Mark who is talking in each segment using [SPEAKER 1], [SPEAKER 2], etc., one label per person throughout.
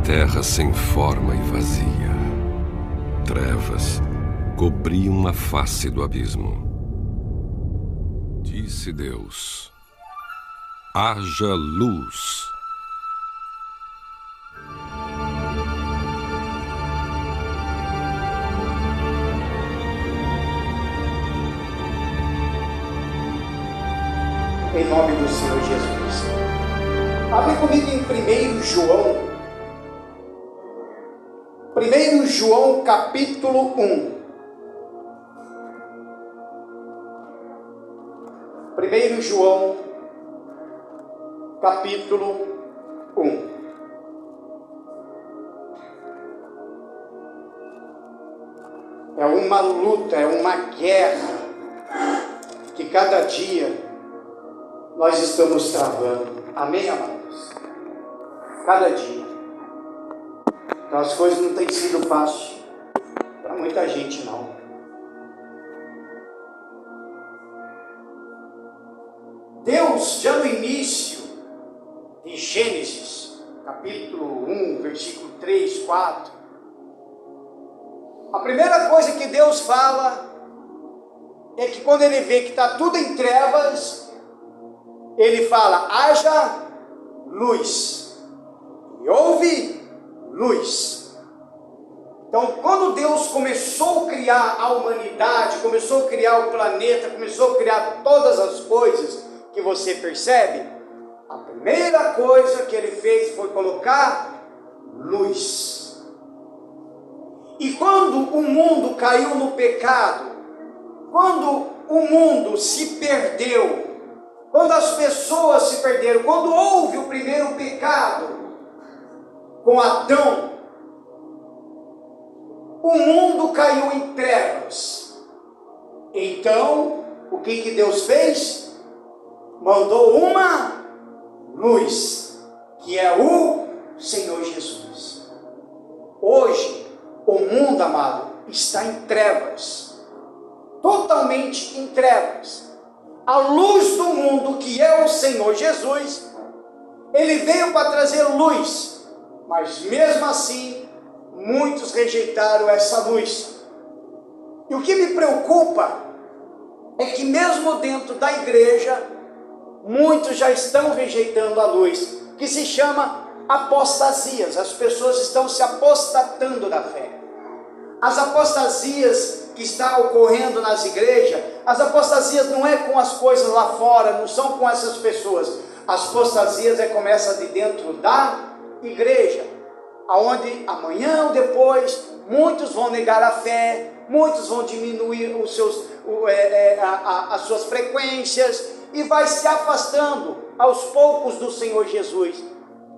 [SPEAKER 1] terra sem forma e vazia. Trevas cobriam a face do abismo. Disse Deus: haja luz.
[SPEAKER 2] Em nome do Senhor Jesus. Abre comigo em 1 João. 1 João capítulo 1. 1 João capítulo 1. É uma luta, é uma guerra que cada dia nós estamos travando. Amém, amados? Cada dia. Então as coisas não têm sido fáceis para muita gente, não. Deus, já no início de Gênesis, capítulo 1, versículo 3, 4, a primeira coisa que Deus fala é que quando Ele vê que está tudo em trevas, Ele fala: haja luz, e houve luz. Então, quando Deus começou a criar a humanidade, começou a criar o planeta, começou a criar todas as coisas que você percebe, a primeira coisa que Ele fez foi colocar luz. E quando o mundo caiu no pecado, quando o mundo se perdeu, quando as pessoas se perderam, quando houve o primeiro pecado com Adão, o mundo caiu em trevas. Então, o que Deus fez? Mandou uma luz, que é o Senhor Jesus. Hoje, o mundo, amado, está em trevas, totalmente em trevas. A luz do mundo, que é o Senhor Jesus, Ele veio para trazer luz, mas mesmo assim, muitos rejeitaram essa luz. E o que me preocupa é que mesmo dentro da igreja, muitos já estão rejeitando a luz, que se chama apostasias. As pessoas estão se apostatando da fé. As apostasias que estão ocorrendo nas igrejas, as apostasias não é com as coisas lá fora, não são com essas pessoas. As apostasias começa de dentro da igreja, aonde amanhã ou depois muitos vão negar a fé, muitos vão diminuir as suas frequências e vai se afastando aos poucos do Senhor Jesus.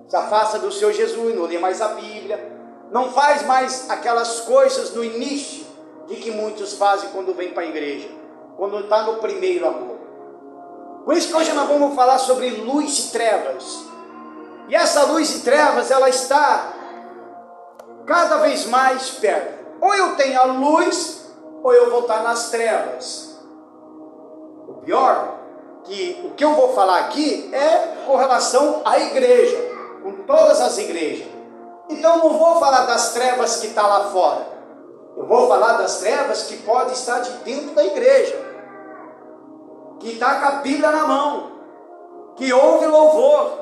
[SPEAKER 2] Se afasta do Senhor Jesus, não lê mais a Bíblia, não faz mais aquelas coisas no início de que muitos fazem quando vem para a igreja, quando está no primeiro amor. Por isso que hoje nós vamos falar sobre luz e trevas. E essa luz e trevas, ela está cada vez mais perto. Ou eu tenho a luz, ou eu vou estar nas trevas. O pior, que o que eu vou falar aqui é com relação à igreja, com todas as igrejas. Então eu não vou falar das trevas que está lá fora. Eu vou falar das trevas que pode estar de dentro da igreja, que está com a Bíblia na mão, que ouve louvor,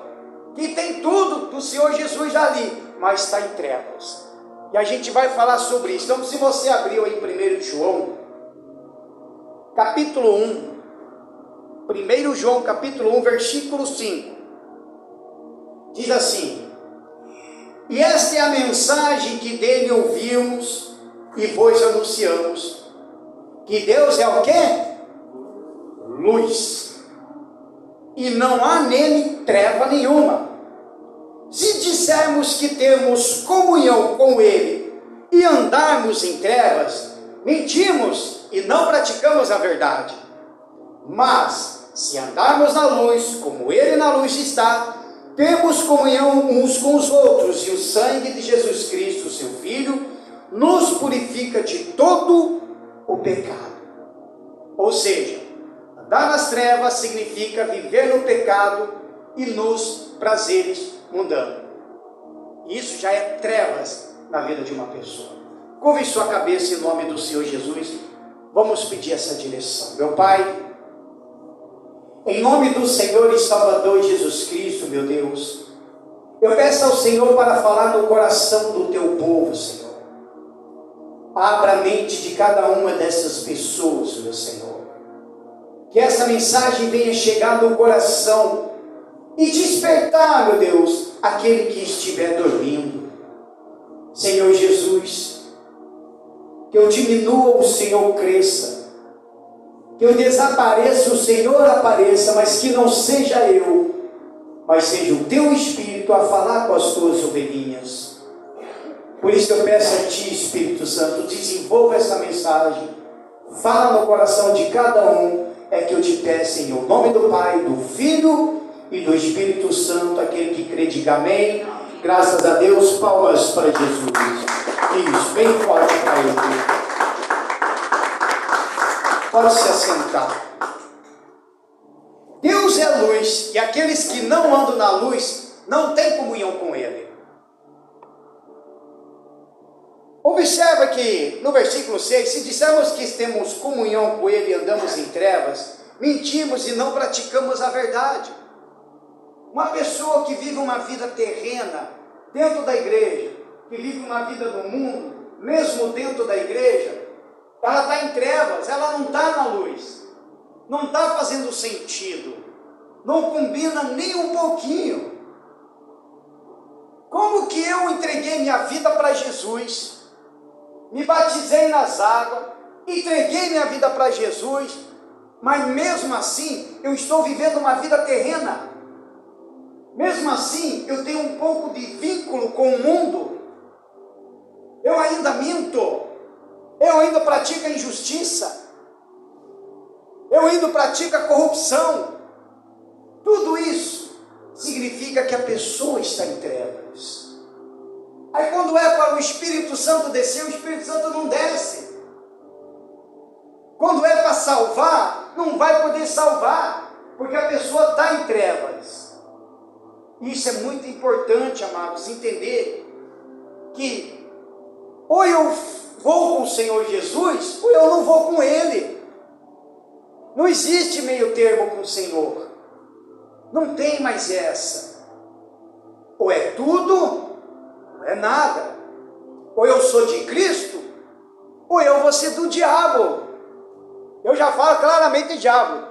[SPEAKER 2] que tem tudo do Senhor Jesus ali, mas está em trevas. E a gente vai falar sobre isso. Então, se você abriu em 1 João, capítulo 1, 1 João, capítulo 1, versículo 5, diz assim: e esta é a mensagem que dele ouvimos e vos anunciamos, que Deus é o quê? Luz, e não há nele treva nenhuma. Se dissermos que temos comunhão com Ele e andarmos em trevas, mentimos e não praticamos a verdade. Mas, se andarmos na luz, como Ele na luz está, temos comunhão uns com os outros, e o sangue de Jesus Cristo, seu Filho, nos purifica de todo o pecado. Ou seja, andar nas trevas significa viver no pecado e nos prazeres mundanos. Isso já é trevas na vida de uma pessoa. Curve sua cabeça em nome do Senhor Jesus. Vamos pedir essa direção. Meu Pai, em nome do Senhor e Salvador Jesus Cristo, meu Deus, eu peço ao Senhor para falar no coração do teu povo, Senhor. Abra a mente de cada uma dessas pessoas, meu Senhor. Que essa mensagem venha chegar no coração e despertar, meu Deus, aquele que estiver dormindo. Senhor Jesus, que eu diminua, o Senhor cresça. Que eu desapareça, o Senhor apareça, mas que não seja eu, mas seja o teu Espírito a falar com as tuas ovelhinhas. Por isso eu peço a ti, Espírito Santo, desenvolva essa mensagem, fala no coração de cada um, é que eu te peço em nome do Pai, do Filho e do Espírito Santo. Aquele que crê, diga amém. Graças a Deus, palmas para Jesus. Isso, bem forte para ele. Pode se assentar. Deus é luz, e aqueles que não andam na luz não têm comunhão com Ele. Observa que no versículo 6, se dissermos que temos comunhão com Ele e andamos em trevas, mentimos e não praticamos a verdade. Uma pessoa que vive uma vida terrena dentro da igreja, que vive uma vida no mundo, mesmo dentro da igreja, ela está em trevas, ela não está na luz, não está fazendo sentido, não combina nem um pouquinho. Como que eu entreguei minha vida para Jesus, me batizei nas águas, entreguei minha vida para Jesus, mas mesmo assim eu estou vivendo uma vida terrena? Mesmo assim eu tenho um pouco de vínculo com o mundo? Eu ainda minto? Eu ainda pratico a injustiça? Eu ainda pratico a corrupção? Tudo isso significa que a pessoa está em trevas. Aí quando é para o Espírito Santo descer, o Espírito Santo não desce. Quando é para salvar, não vai poder salvar, porque a pessoa está em trevas. Isso é muito importante, amados, entender que ou eu vou com o Senhor Jesus, ou eu não vou com Ele. Não existe meio termo com o Senhor. Não tem mais essa. Ou é tudo, ou é nada. Ou eu sou de Cristo, ou eu vou ser do diabo. Eu já falo claramente diabo.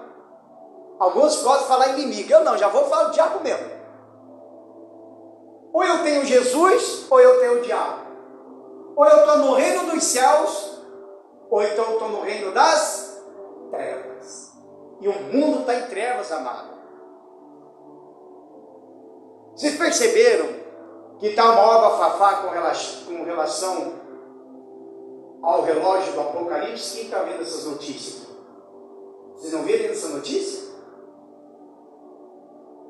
[SPEAKER 2] Alguns gostam de falar inimigo. Eu não, já vou falar diabo mesmo. Ou eu tenho Jesus, ou eu tenho o diabo. Ou eu estou no reino dos céus, ou então eu estou no reino das trevas. E o mundo está em trevas, amado. Vocês perceberam que está uma obra fafá com relação ao relógio do Apocalipse? Quem está vendo essas notícias? Vocês não viram essa notícia?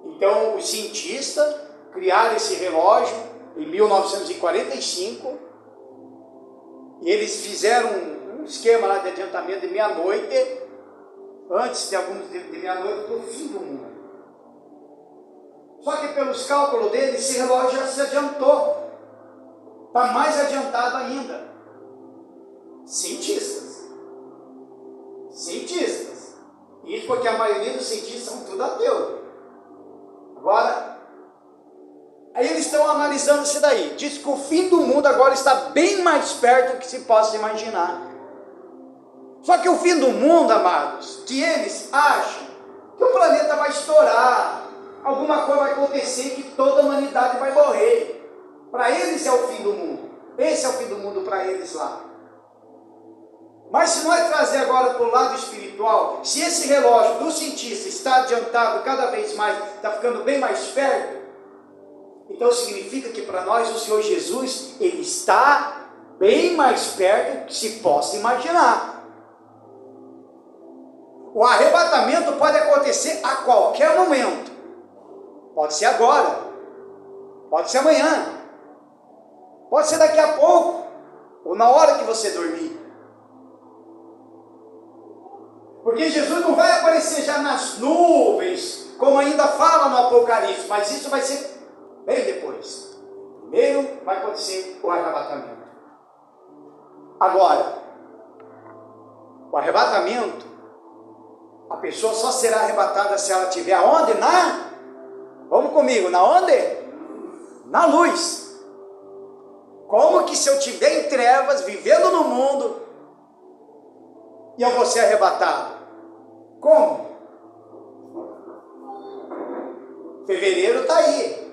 [SPEAKER 2] Então, os cientistas criaram esse relógio em 1945 e eles fizeram um esquema lá de adiantamento de meia-noite, antes de alguns de meia-noite, do fim do mundo. Só que pelos cálculos deles, esse relógio já se adiantou. Está mais adiantado ainda. Cientistas. Isso porque a maioria dos cientistas são tudo ateus. Agora, aí eles estão analisando isso daí. Diz que o fim do mundo agora está bem mais perto do que se possa imaginar. Só que o fim do mundo, amados, que eles acham que o planeta vai estourar, alguma coisa vai acontecer, que toda a humanidade vai morrer. Para eles é o fim do mundo. Esse é o fim do mundo para eles lá. Mas se nós trazer agora para o lado espiritual, se esse relógio do cientista está adiantado cada vez mais, está ficando bem mais perto, então significa que para nós o Senhor Jesus, Ele está bem mais perto do que se possa imaginar. O arrebatamento pode acontecer a qualquer momento. Pode ser agora, pode ser amanhã, pode ser daqui a pouco, ou na hora que você dormir. Porque Jesus não vai aparecer já nas nuvens, como ainda fala no Apocalipse, mas isso vai ser bem depois. Primeiro vai acontecer o arrebatamento. Agora, o arrebatamento, a pessoa só será arrebatada se ela estiver aonde? Vamos comigo, na onde? Na luz. Como que se eu estiver em trevas, vivendo no mundo, e eu vou ser arrebatado? Como? Fevereiro está aí.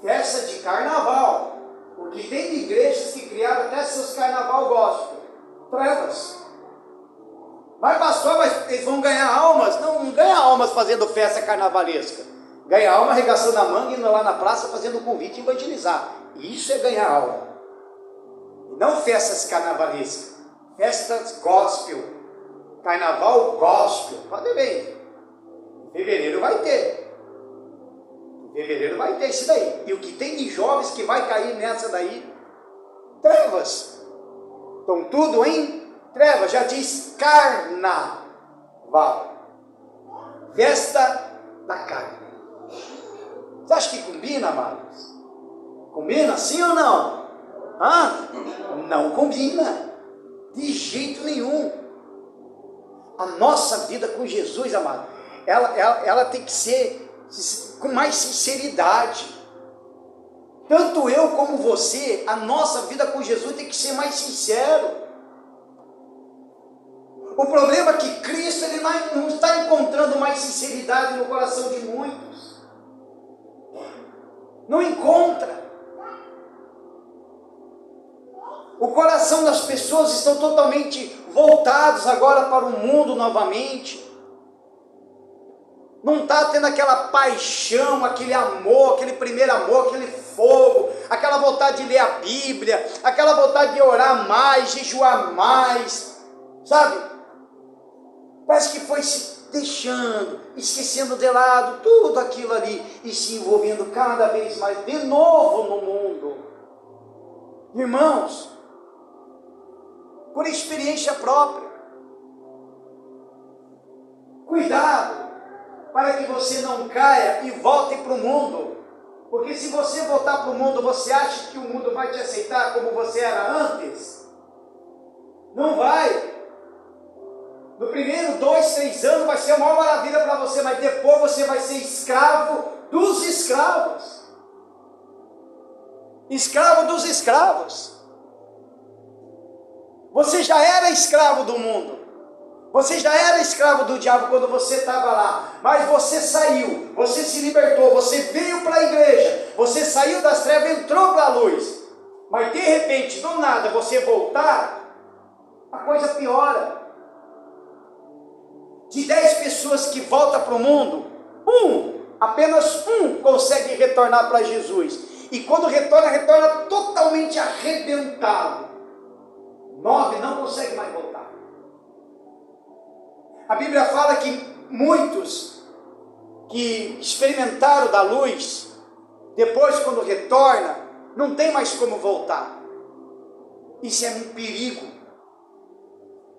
[SPEAKER 2] Festa de carnaval. O que tem de igrejas que criaram até seus carnaval gospel. Trevas. Mas pastor, mas eles vão ganhar almas? Não ganha almas fazendo festa carnavalesca. Ganha alma arregaçando a manga, indo lá na praça fazendo convite e evangelizar. Isso é ganhar alma. E não festas carnavalescas. Festas gospel. Carnaval gospel. Pode ver. Em fevereiro vai ter. Em fevereiro vai ter isso daí. E o que tem de jovens que vai cair nessa daí? Trevas. Estão tudo em trevas. Já diz carnaval. Festa da carne. Você acha que combina, amados? Combina sim ou não? Não combina. De jeito nenhum. A nossa vida com Jesus, amado, ela tem que ser com mais sinceridade. Tanto eu como você, a nossa vida com Jesus tem que ser mais sincero. O problema é que Cristo ele não está encontrando mais sinceridade no coração de muitos. Não encontra. O coração das pessoas estão totalmente voltados agora para o mundo novamente. Não está tendo aquela paixão, aquele amor, aquele primeiro amor, aquele fogo, aquela vontade de ler a Bíblia, aquela vontade de orar mais, jejuar mais, sabe? Parece que foi se deixando, esquecendo de lado tudo aquilo ali e se envolvendo cada vez mais de novo no mundo. Irmãos, por experiência própria, cuidado para que você não caia e volte para o mundo, porque se você voltar para o mundo, você acha que o mundo vai te aceitar como você era antes? Não vai. No primeiro 2, 3 anos vai ser a maior maravilha para você, mas depois você vai ser escravo dos escravos. Escravo dos escravos. Você já era escravo do mundo. Você já era escravo do diabo quando você estava lá. Mas você saiu, você se libertou, você veio para a igreja. Você saiu das trevas e entrou para a luz. Mas de repente, do nada, você voltar, a coisa piora. De 10 pessoas que voltam para o mundo, apenas um consegue retornar para Jesus. E quando retorna totalmente arrebentado. 9 não conseguem mais voltar. A Bíblia fala que muitos que experimentaram da luz, depois quando retorna, não tem mais como voltar. Isso é um perigo.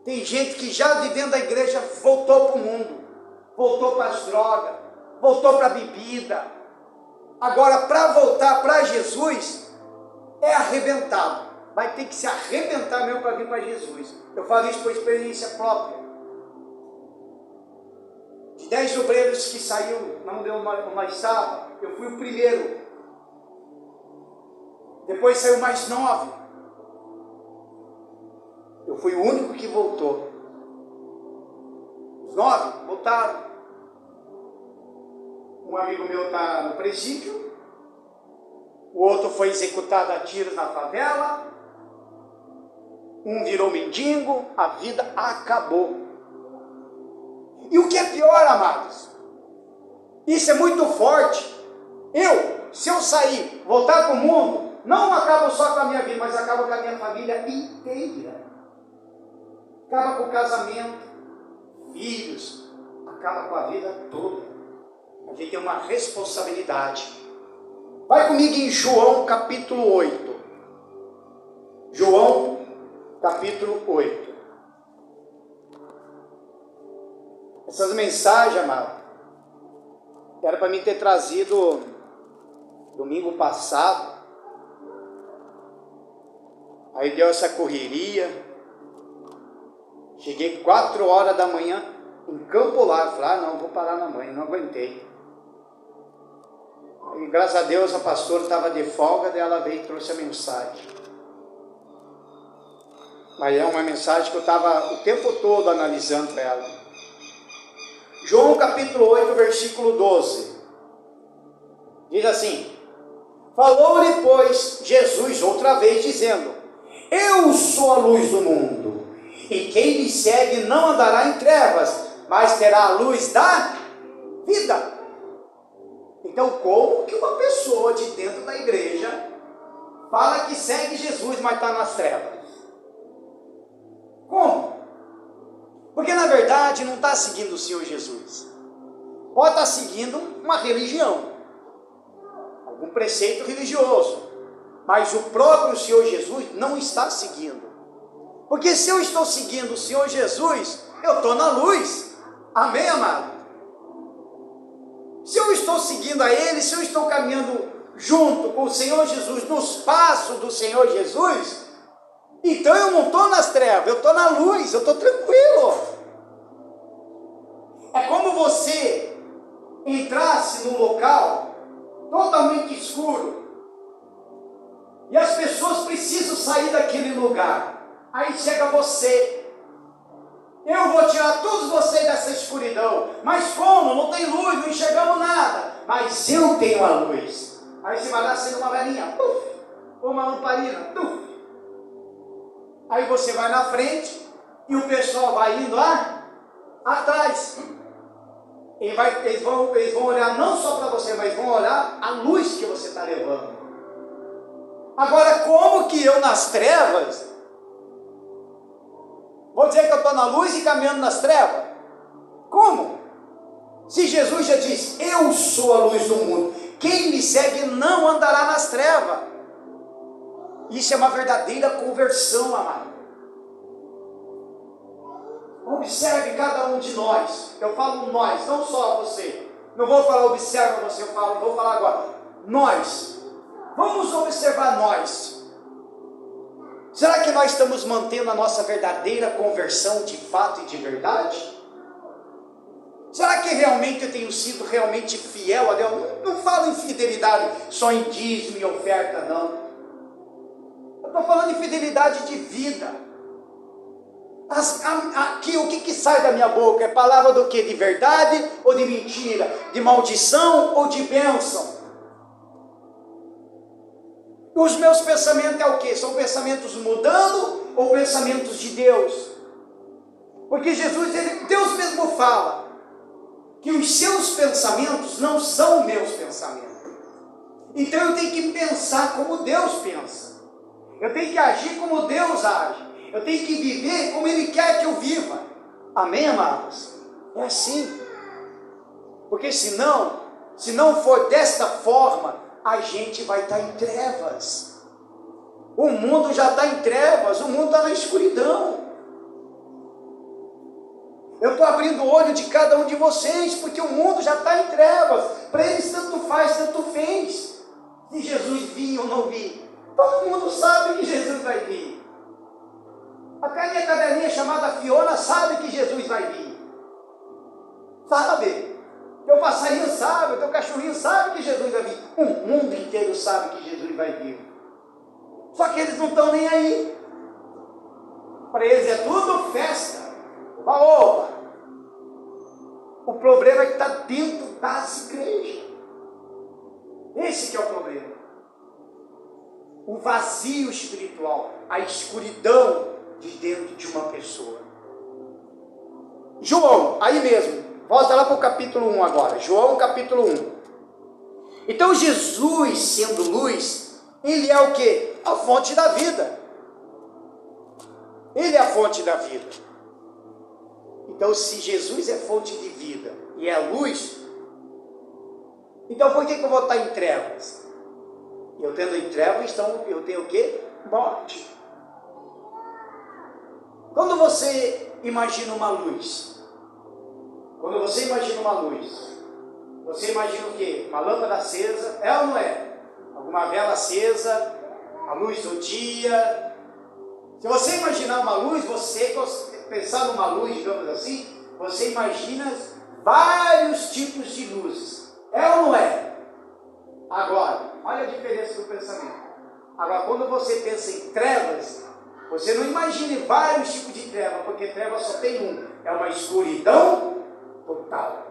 [SPEAKER 2] Tem gente que já de dentro da igreja voltou para o mundo, voltou para as drogas, voltou para a bebida. Agora, para voltar para Jesus, é arrebentado. Vai ter que se arrebentar mesmo para vir para Jesus. Eu falo isso por experiência própria. De 10 obreiros que saiu, não deu uma estava, eu fui o primeiro. Depois saiu mais 9. Eu fui o único que voltou. Os 9 voltaram. Um amigo meu está no presídio. O outro foi executado a tiros na favela. Um virou mendigo. A vida acabou. E o que é pior, amados? Isso é muito forte. Se eu sair, voltar para o mundo, não acabo só com a minha vida, mas acabo com a minha família inteira. Acaba com o casamento, filhos, acaba com a vida toda. A gente tem uma responsabilidade. Vai comigo em João capítulo 8. João capítulo 8. Essas mensagens, amado, era para mim ter trazido domingo passado, Aí deu essa correria. Cheguei 4 horas da manhã em Campo Largo. Falei, não, vou parar na mãe, não aguentei. E graças a Deus a pastora estava de folga, daí ela veio e trouxe a mensagem. Mas é uma mensagem que eu estava o tempo todo analisando ela. João capítulo 8, versículo 12. Diz assim: falou-lhe, pois, Jesus outra vez, dizendo: eu sou a luz do mundo, e quem me segue não andará em trevas, mas terá a luz da vida. Então, como que uma pessoa de dentro da igreja fala que segue Jesus, mas está nas trevas? Como? Porque na verdade não está seguindo o Senhor Jesus. Pode estar seguindo uma religião, algum preceito religioso, mas o próprio Senhor Jesus não está seguindo. Porque se eu estou seguindo o Senhor Jesus, eu estou na luz. Amém, amado? Se eu estou seguindo a Ele, se eu estou caminhando junto com o Senhor Jesus, nos passos do Senhor Jesus, então eu não estou nas trevas, eu estou na luz, eu estou tranquilo. É como você entrasse num local totalmente escuro, e as pessoas precisam sair daquele lugar. Aí chega você: eu vou tirar todos vocês dessa escuridão. Mas como? Não tem luz, não enxergamos nada. Mas eu tenho a luz. Aí você vai lá sendo uma velhinha, ou uma lamparina, aí você vai na frente e o pessoal vai indo lá atrás. Eles vão olhar não só para você, mas vão olhar a luz que você está levando. Agora, como que eu nas trevas vou dizer que eu estou na luz e caminhando nas trevas? Como? Se Jesus já disse: eu sou a luz do mundo, quem me segue não andará nas trevas. Isso é uma verdadeira conversão, amado. Observe cada um de nós. Eu falo nós, não só você. Não vou falar observa você, vou falar agora. Nós. Vamos observar nós. Será que nós estamos mantendo a nossa verdadeira conversão de fato e de verdade? Será que realmente eu tenho sido realmente fiel a Deus? Não falo em fidelidade só em dízimo e oferta, não. Eu estou falando em fidelidade de vida. Aqui o que sai da minha boca? É palavra do que? De verdade ou de mentira? De maldição ou de bênção? Os meus pensamentos é o que? São pensamentos mudando ou pensamentos de Deus? Porque Deus mesmo fala que os seus pensamentos não são meus pensamentos. Então eu tenho que pensar como Deus pensa. Eu tenho que agir como Deus age. Eu tenho que viver como Ele quer que eu viva. Amém, amados? É assim. Porque se não for desta forma, a gente vai estar em trevas. O mundo já está em trevas, o mundo está na escuridão. Eu estou abrindo o olho de cada um de vocês, porque o mundo já está em trevas. Para eles tanto faz, tanto fez. Se Jesus vir ou não vir, todo mundo sabe que Jesus vai vir. Até a minha cadelinha chamada Fiona sabe que Jesus vai vir. Sabe? Teu passarinho sabe, teu cachorrinho sabe que Jesus vai vir. O mundo inteiro sabe que Jesus vai vir. Só que eles não estão nem aí. Para eles é tudo festa. Oba! O problema é que está dentro das igrejas. Esse que é o problema. O vazio espiritual, a escuridão de dentro de uma pessoa. João, aí mesmo, volta lá para o capítulo 1 agora. João capítulo 1. Então Jesus, sendo luz, Ele é o que? A fonte da vida. Ele é a fonte da vida. Então se Jesus é fonte de vida e é luz, então por que eu vou estar em trevas? Eu tendo em trevas, então eu tenho o que? Morte. Quando você imagina uma luz, você imagina o quê? Uma lâmpada acesa, é ou não é? Alguma vela acesa, a luz do dia, Se você imaginar uma luz, você pensar numa luz, digamos assim, você imagina vários tipos de luzes. É ou não é? Agora, olha a diferença do pensamento. Agora, quando você pensa em trevas, você não imagine vários tipos de trevas, porque treva só tem um, é uma escuridão total.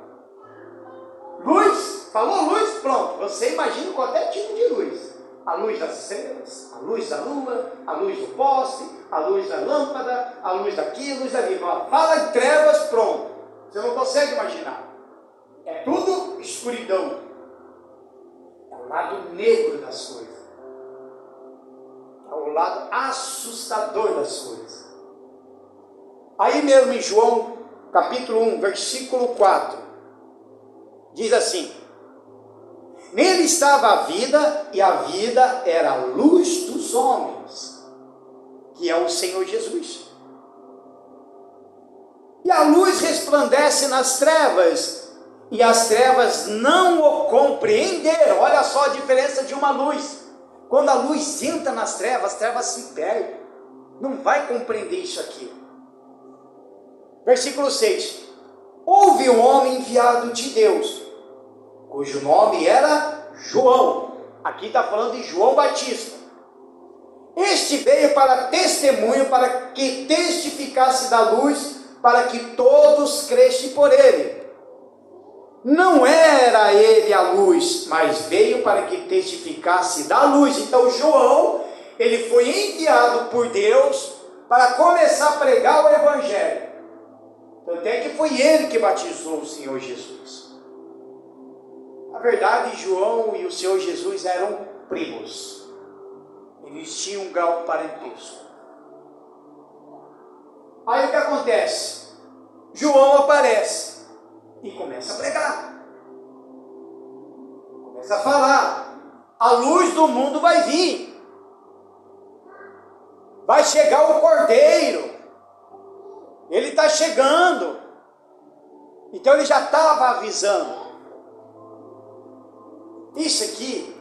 [SPEAKER 2] Luz, falou luz, pronto, você imagina qualquer tipo de luz. A luz das estrelas, a luz da lua, a luz do poste, a luz da lâmpada, a luz daqui, a luz dali. Fala em trevas, pronto. Você não consegue imaginar. É tudo escuridão. É o lado negro das coisas. É o lado assustador das coisas. Aí mesmo em João, capítulo 1, versículo 4, diz assim: nele estava a vida, e a vida era a luz dos homens, que é o Senhor Jesus. E a luz resplandece nas trevas, e as trevas não o compreenderam. Olha só a diferença de uma luz. Quando a luz entra nas trevas, as trevas se perdem. Não vai compreender isso aqui. Versículo 6. Houve um homem enviado de Deus, cujo nome era João. Aqui está falando de João Batista. Este veio para testemunho, para que testificasse da luz, para que todos crescem por ele. Não era ele a luz, mas veio para que testificasse da luz. Então João, ele foi enviado por Deus para começar a pregar o evangelho. Até que foi ele que batizou o Senhor Jesus. Na verdade, João e o Senhor Jesus eram primos. Eles tinham um grau parentesco. Aí o que acontece? João aparece e começa a pregar. Começa a falar. A luz do mundo vai vir. Vai chegar o Cordeiro. Ele está chegando. Então ele já estava avisando. Isso aqui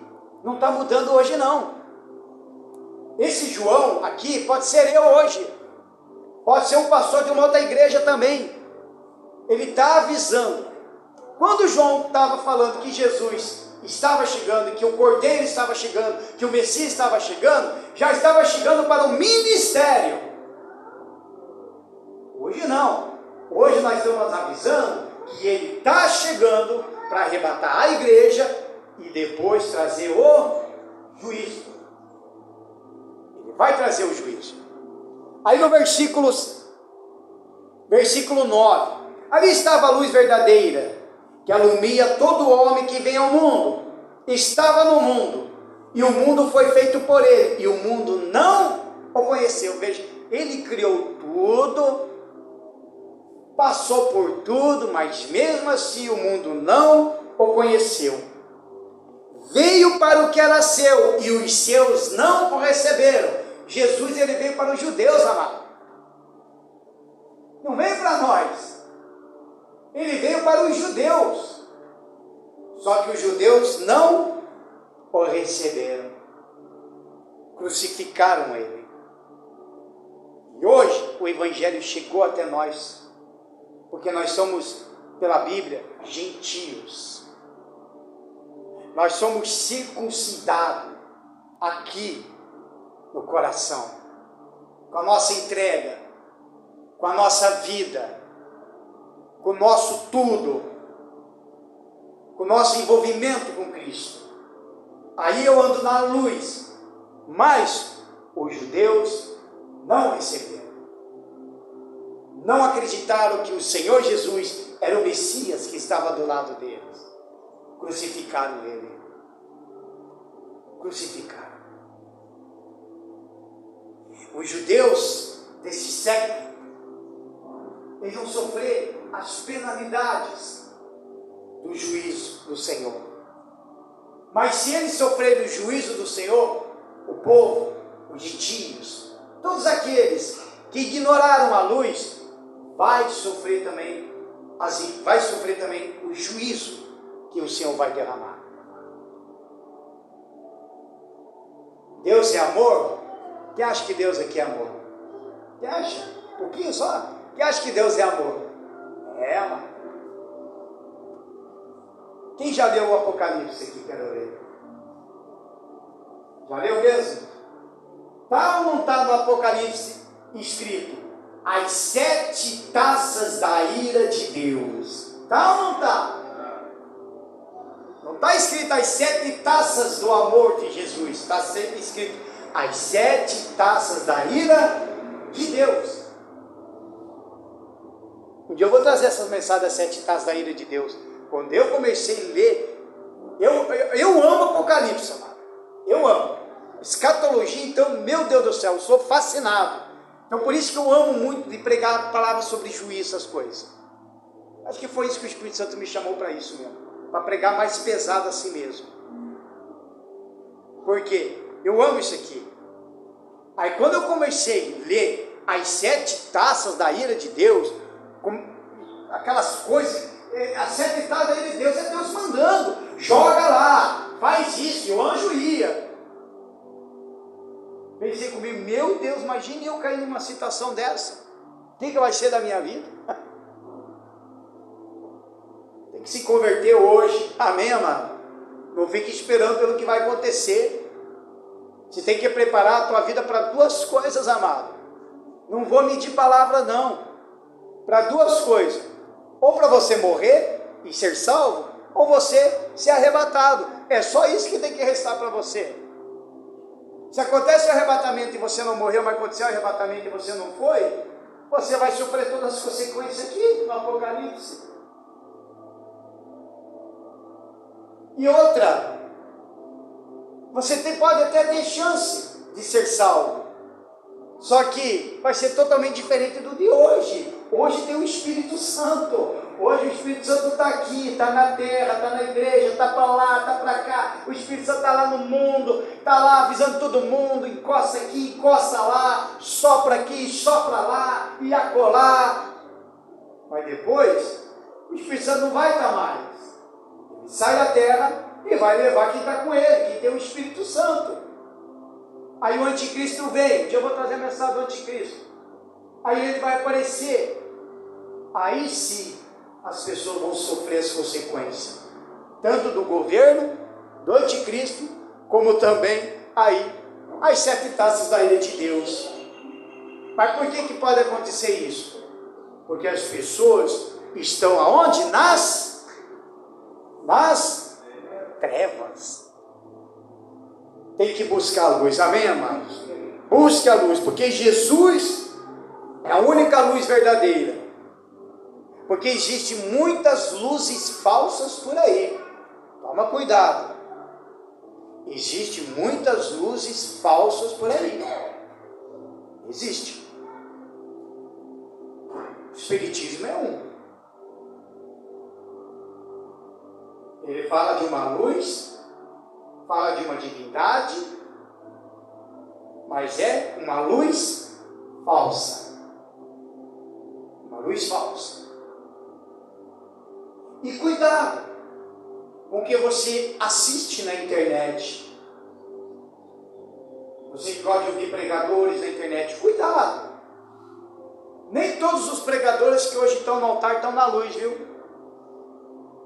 [SPEAKER 2] não está mudando hoje não. Esse João aqui pode ser eu hoje. Pode ser um pastor de uma outra igreja também. Ele está avisando. Quando João estava falando que Jesus estava chegando, que o Cordeiro estava chegando, que o Messias estava chegando, já estava chegando para o ministério. Hoje não. Hoje nós estamos avisando que ele está chegando para arrebatar a igreja e depois trazer o juízo. Ele vai trazer o juízo. Aí no versículo 9: ali estava a luz verdadeira, que alumia todo homem que vem ao mundo. Estava no mundo, e o mundo foi feito por ele, e o mundo não o conheceu. Veja, ele criou tudo, passou por tudo, mas mesmo assim o mundo não o conheceu. Veio para o que era seu, e os seus não o receberam. Jesus, ele veio para os judeus, amado. Não veio para nós. Ele veio para os judeus. Só que os judeus não o receberam. Crucificaram ele. E hoje o evangelho chegou até nós, porque nós somos, pela Bíblia, gentios. Nós somos circuncidados aqui no coração, com a nossa entrega, com a nossa vida, com o nosso tudo, com o nosso envolvimento com Cristo. Aí eu ando na luz, mas os judeus não receberam. Não acreditaram que o Senhor Jesus era o Messias que estava do lado deles. Crucificaram ele. Crucificaram. Os judeus desse século, eles vão sofrer as penalidades do juízo do Senhor. Mas se eles sofrerem o juízo do Senhor, o povo, os gentios, todos aqueles que ignoraram a luz, vai sofrer também o juízo que o Senhor vai derramar. Deus é amor? Quem acha que Deus aqui é amor? Você acha? Um pouquinho só? Quem acha que Deus é amor? É, mano. Quem já leu o Apocalipse aqui? Quero ler. Já leu mesmo? Tá ou não está no Apocalipse escrito? As 7 taças da ira de Deus. Tá ou não está? Não está escrito as 7 taças do amor de Jesus. Está sempre escrito as 7 taças da ira de Deus. Um dia eu vou trazer essas mensagens das 7 taças da ira de Deus. Quando eu comecei a ler, eu amo Apocalipse, amado. Eu amo. Escatologia, então, meu Deus do céu, eu sou fascinado. Então, por isso que eu amo muito de pregar palavras sobre juízo, essas coisas. Acho que foi isso que o Espírito Santo me chamou para isso mesmo. Para pregar mais pesado assim mesmo. Por quê? Eu amo isso aqui. Aí, quando eu comecei a ler as 7 taças da ira de Deus, aquelas coisas, as 7 taças da ira de Deus é Deus mandando, joga lá, faz isso, e o anjo ia. Pensei comigo, meu Deus, imagine eu cair numa situação dessa, o que vai ser da minha vida? Tem que se converter hoje, amém, amado? Não fique esperando pelo que vai acontecer. Você tem que preparar a tua vida para 2 coisas, amado. Não vou medir palavra não, para 2 coisas, ou para você morrer e ser salvo, ou você ser arrebatado. É só isso que tem que restar para você. Se acontece o arrebatamento e você não morreu, mas aconteceu o arrebatamento e você não foi, você vai sofrer todas as consequências aqui no Apocalipse. E outra, você pode até ter chance de ser salvo, só que vai ser totalmente diferente do de hoje. Hoje tem o Espírito Santo. Hoje o Espírito Santo está aqui, está na terra, está na igreja, está para lá, está para cá. O Espírito Santo está lá no mundo, está lá avisando todo mundo, encosta aqui, encosta lá, sopra aqui, sopra lá, e acolá. Mas depois, o Espírito Santo não vai estar mais. Ele sai da terra e vai levar quem está com ele, quem tem o Espírito Santo. Aí o anticristo vem. Um dia eu vou trazer a mensagem do anticristo. Aí ele vai aparecer. Aí sim, as pessoas vão sofrer as consequências, tanto do governo, do anticristo, como também aí as 7 taças da ira de Deus. Mas por que pode acontecer isso? Porque as pessoas estão aonde? Nas trevas. Tem que buscar a luz, amém, amados? Busque a luz, porque Jesus é a única luz verdadeira. Porque existem muitas luzes falsas por aí. Toma cuidado. Existem muitas luzes falsas por aí. Existe. O Espiritismo é um. Ele fala de uma luz, fala de uma divindade, mas é uma luz falsa. Uma luz falsa. E cuidado com o que você assiste na internet. Você pode ouvir pregadores na internet. Cuidado. Nem todos os pregadores que hoje estão no altar estão na luz, viu?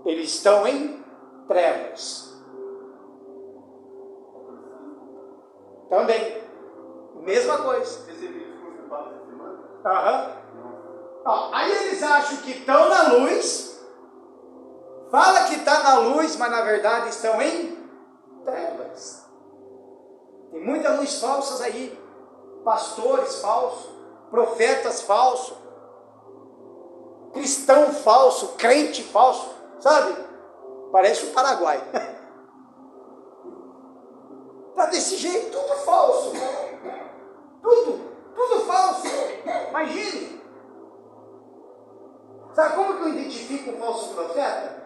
[SPEAKER 2] Eles estão em trevas. Também. Mesma coisa. Aí eles acham que estão na luz. Fala que está na luz, mas na verdade estão em trevas. Tem muita luz falsas aí. Pastores falsos, profetas falsos, cristão falso, crente falso, sabe? Parece o Paraguai. Está desse jeito, tudo falso. Tudo falso. Imagine. Sabe como que eu identifico um falso profeta?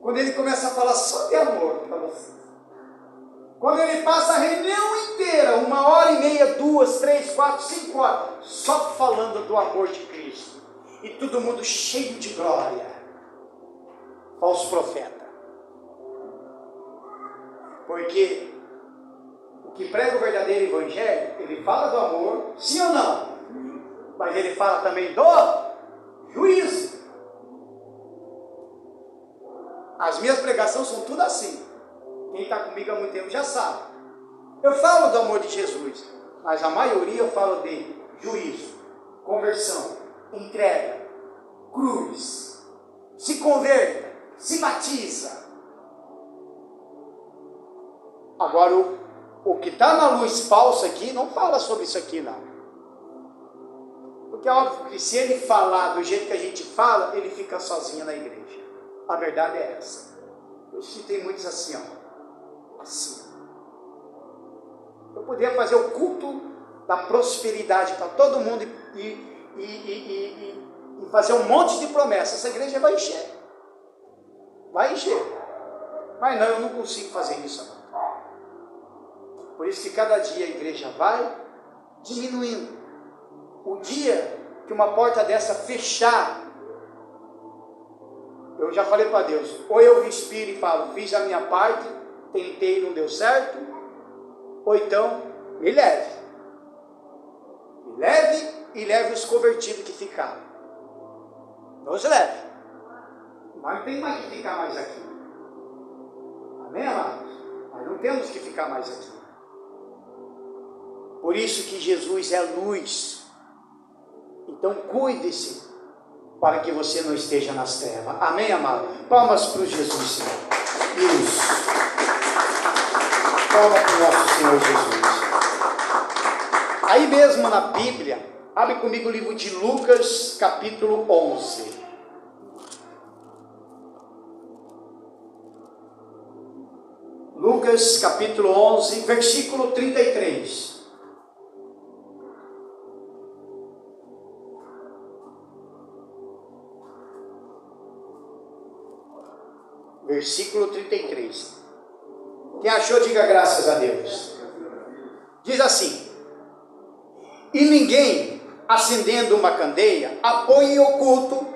[SPEAKER 2] Quando ele começa a falar só de amor para vocês. Quando ele passa a reunião inteira, 1h30, 2, 3, 4, 5 horas, só falando do amor de Cristo. E todo mundo cheio de glória. Falso profeta. Porque o que prega o verdadeiro evangelho, ele fala do amor, sim ou não? Mas ele fala também do juízo. As minhas pregações são tudo assim. Quem está comigo há muito tempo já sabe. Eu falo do amor de Jesus, mas a maioria eu falo de juízo, conversão, entrega, cruz, se converta, se batiza. Agora o que está na luz falsa aqui não fala sobre isso aqui não. Porque é óbvio que se ele falar do jeito que a gente fala, ele fica sozinho na igreja. A verdade é essa. Por isso que tem muitos assim, ó. Assim. Eu poderia fazer o culto da prosperidade para todo mundo e fazer um monte de promessas. Essa igreja vai encher. Vai encher. Mas não, eu não consigo fazer isso não. Por isso que cada dia a igreja vai diminuindo. O dia que uma porta dessa fechar, eu já falei para Deus, ou eu respiro e falo, fiz a minha parte, tentei e não deu certo, ou então, me leve. Me leve e leve os convertidos que ficaram. Nos leve. Mas não tem mais que ficar mais aqui. Amém, amados? Nós não temos que ficar mais aqui. Por isso que Jesus é luz. Então cuide-se para que você não esteja nas trevas. Amém, amado? Palmas para o Jesus, Senhor. Isso. Palmas para o nosso Senhor Jesus. Aí mesmo na Bíblia, abre comigo o livro de Lucas, capítulo 11. Lucas, capítulo 11, versículo 33. Versículo 33. Quem achou, diga graças a Deus. Diz assim: e ninguém, acendendo uma candeia, a põe em oculto,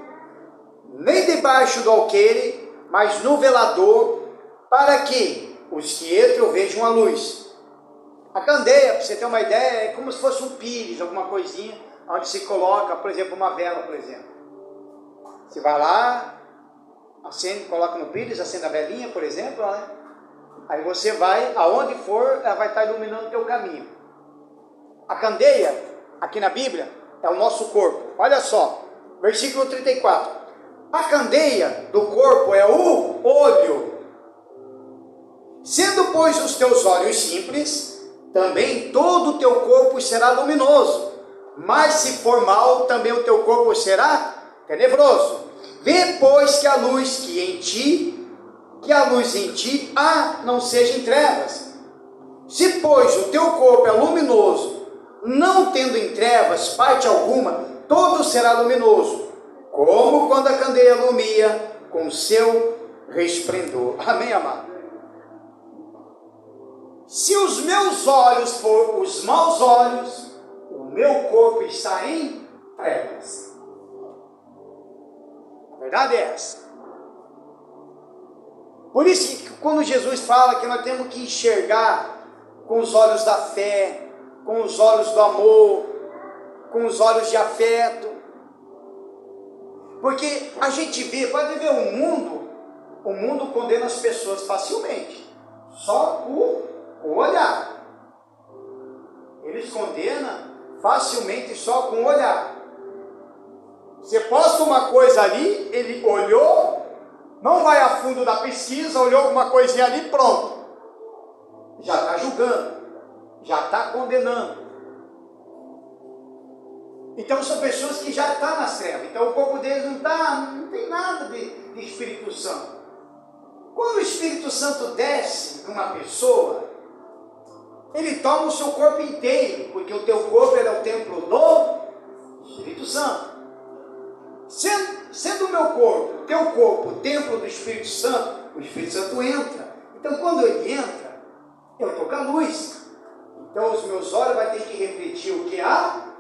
[SPEAKER 2] nem debaixo do alqueire, mas no velador, para que os que entram vejam a luz. A candeia, para você ter uma ideia, é como se fosse um pires, alguma coisinha, onde se coloca, por exemplo, uma vela, por exemplo. Você vai lá, acende, coloca no pires, acende a velinha, por exemplo, né? Aí você vai, aonde for, ela vai estar iluminando o teu caminho. A candeia, aqui na Bíblia, é o nosso corpo. Olha só, versículo 34. A candeia do corpo é o olho. Sendo, pois, os teus olhos simples, também todo o teu corpo será luminoso. Mas se for mal, também o teu corpo será tenebroso. Vê, pois, que a luz em ti não seja em trevas. Se, pois, o teu corpo é luminoso, não tendo em trevas parte alguma, todo será luminoso, como quando a candeia alumia com seu resplendor. Amém, amado? Se os meus olhos for os maus olhos, o meu corpo está em trevas. A verdade é essa. Por isso que quando Jesus fala que nós temos que enxergar com os olhos da fé, com os olhos do amor, com os olhos de afeto, porque a gente vê, pode ver o mundo condena as pessoas facilmente, só com o olhar. Eles condenam facilmente só com o olhar. Você posta uma coisa ali, ele olhou, não vai a fundo da pesquisa, olhou alguma coisinha ali, pronto. Já está julgando, já está condenando. Então são pessoas que já estão nas trevas. Então o corpo deles não tem nada de Espírito Santo. Quando o Espírito Santo desce numa pessoa, ele toma o seu corpo inteiro, porque o teu corpo é o templo do Espírito Santo. Sendo o meu corpo, o teu corpo, o templo do Espírito Santo, o Espírito Santo entra. Então quando ele entra, eu estou com a luz. Então os meus olhos vão ter que refletir o que há?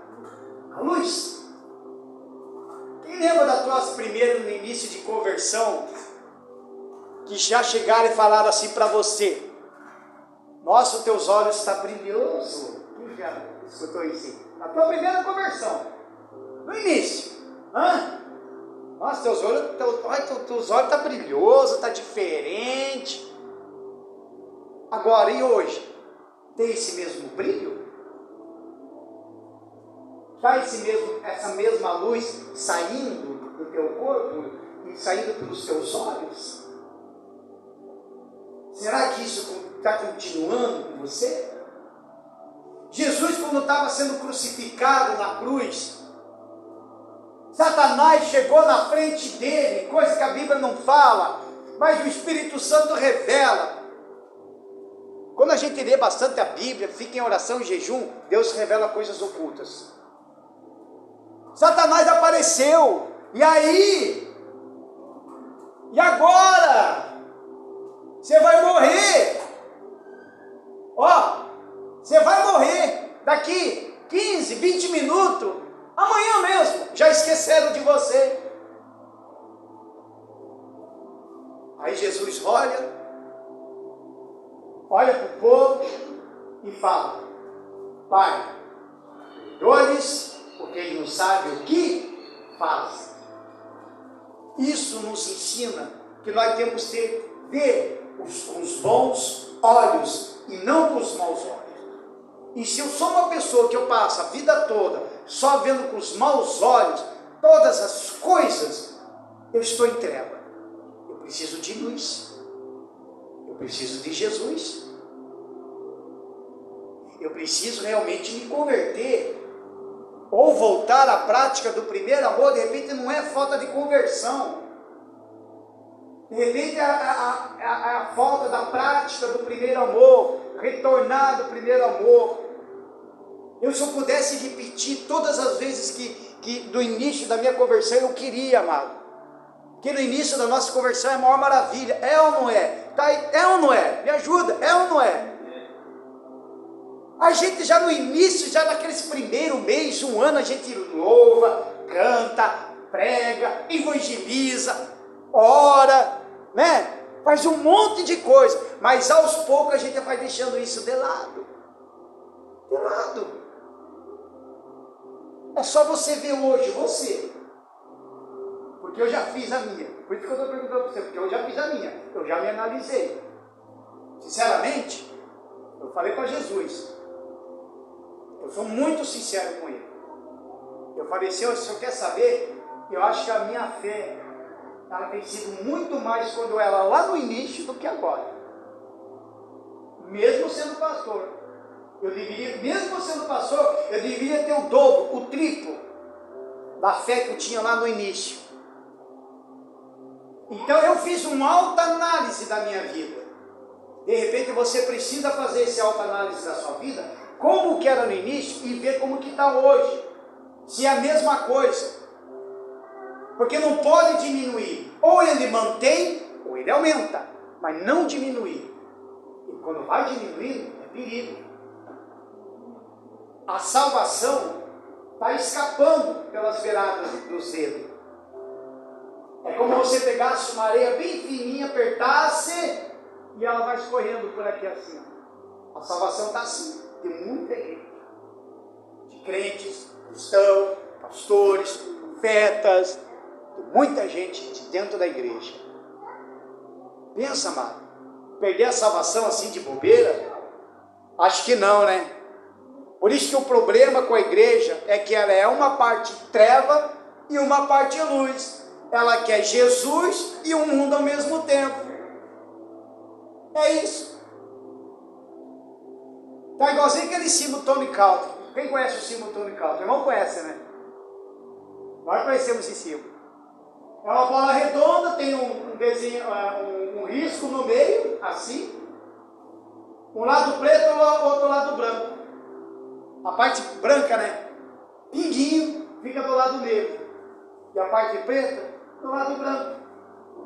[SPEAKER 2] A luz. Quem lembra das tuas primeiras no início de conversão, que já chegaram e falaram assim para você: Nossa, os teus olhos estão brilhosos. Quem já escutou isso? A tua primeira conversão, no início. Nossa, teus olhos estão brilhosos, está diferente. Agora, e hoje? Tem esse mesmo brilho? Está essa mesma luz saindo do teu corpo e saindo pelos teus olhos? Será que isso está continuando com você? Jesus, quando estava sendo crucificado na cruz, Satanás chegou na frente dele, coisa que a Bíblia não fala, mas o Espírito Santo revela. Quando a gente lê bastante a Bíblia, fica em oração e jejum, Deus revela coisas ocultas. Satanás apareceu, e aí? E agora? Você vai morrer. Você vai morrer daqui 15, 20 minutos, amanhã mesmo, já esqueceram de você. Aí Jesus olha para o povo e fala: Pai, perdoa-lhes, porque eles não sabem o que fazem. Isso nos ensina que nós temos que ver com os bons olhos e não com os maus olhos. E se eu sou uma pessoa que eu passo a vida toda só vendo com os maus olhos todas as coisas, eu estou em treva. Eu preciso de luz. Eu preciso de Jesus. Eu preciso realmente me converter ou voltar à prática do primeiro amor. De repente não é falta de conversão. De repente é a falta da prática do primeiro amor, retornar do primeiro amor. Se eu pudesse repetir todas as vezes que do início da minha conversão eu queria, amado. Que no início da nossa conversão é a maior maravilha. É ou não é? É ou não é? Me ajuda, é ou não é? A gente já no início, já naqueles primeiro mês, um ano, a gente louva, canta, prega, evangeliza, ora, né? Faz um monte de coisa, mas aos poucos a gente vai deixando isso de lado. De lado. É só você ver hoje, você. Porque eu já fiz a minha. Por isso que eu estou perguntando para você, porque eu já fiz a minha. Eu já me analisei. Sinceramente, eu falei para Jesus. Eu sou muito sincero com ele. Eu falei, se eu quer saber, eu acho que a minha fé, ela tem sido muito mais quando eu era lá no início do que agora. Mesmo sendo pastor. Mesmo sendo pastor, eu deveria ter o dobro, o triplo da fé que eu tinha lá no início. Então eu fiz uma autoanálise da minha vida. De repente você precisa fazer essa autoanálise da sua vida, como que era no início e ver como que está hoje. Se é a mesma coisa. Porque não pode diminuir. Ou ele mantém, ou ele aumenta. Mas não diminuir. E quando vai diminuindo, é perigo. A salvação está escapando pelas beiradas dos dedos. É como você pegasse uma areia bem fininha, apertasse e ela vai escorrendo por aqui assim. A salvação está assim. Tem muita gente, de crentes, cristãos, pastores, profetas, tem muita gente de dentro da igreja. Pensa, amado, perder a salvação assim de bobeira? Acho que não, né? Por isso que o problema com a igreja é que ela é uma parte treva e uma parte luz. Ela quer Jesus e o mundo ao mesmo tempo. É isso. Tá igualzinho aquele símbolo Tony Calder. Quem conhece o símbolo Tony Calder? O irmão conhece, né? Nós conhecemos esse símbolo. É uma bola redonda, tem um desenho, um risco no meio, assim. Um lado preto, outro lado branco. A parte branca, né? Pinguinho, fica do lado negro. E a parte preta, do lado branco.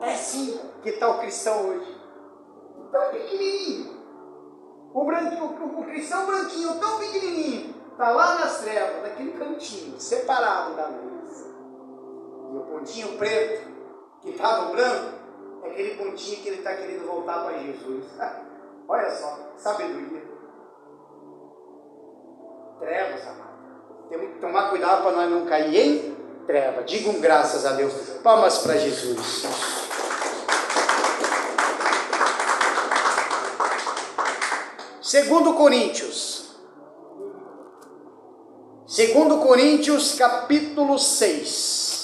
[SPEAKER 2] É assim que está o cristão hoje. Tão pequenininho. O cristão branquinho, tão pequenininho. Está lá nas trevas, naquele cantinho, separado da luz. E o pontinho preto, que está no branco, é aquele pontinho que ele está querendo voltar para Jesus. Olha só, sabedoria. Trevas, amado. Temos que tomar cuidado para nós não cair em trevas. Digam graças a Deus. Palmas para Jesus. Segundo Coríntios, capítulo 6.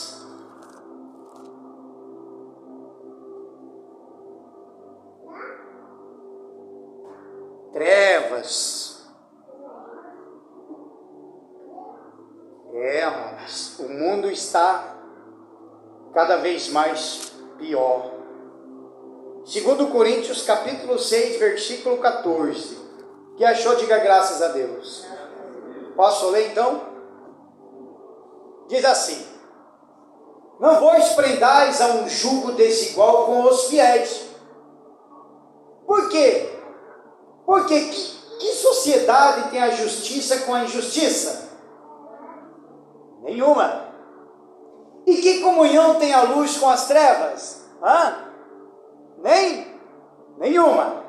[SPEAKER 2] Trevas. Mas o mundo está cada vez mais pior. Segundo Coríntios, capítulo 6, versículo 14. Que achou, diga graças a Deus. Posso ler então? Diz assim: não vos prendais a um jugo desigual com os fiéis. Por quê? Porque que sociedade tem a justiça com a injustiça? Nenhuma. E que comunhão tem a luz com as trevas? Nenhuma.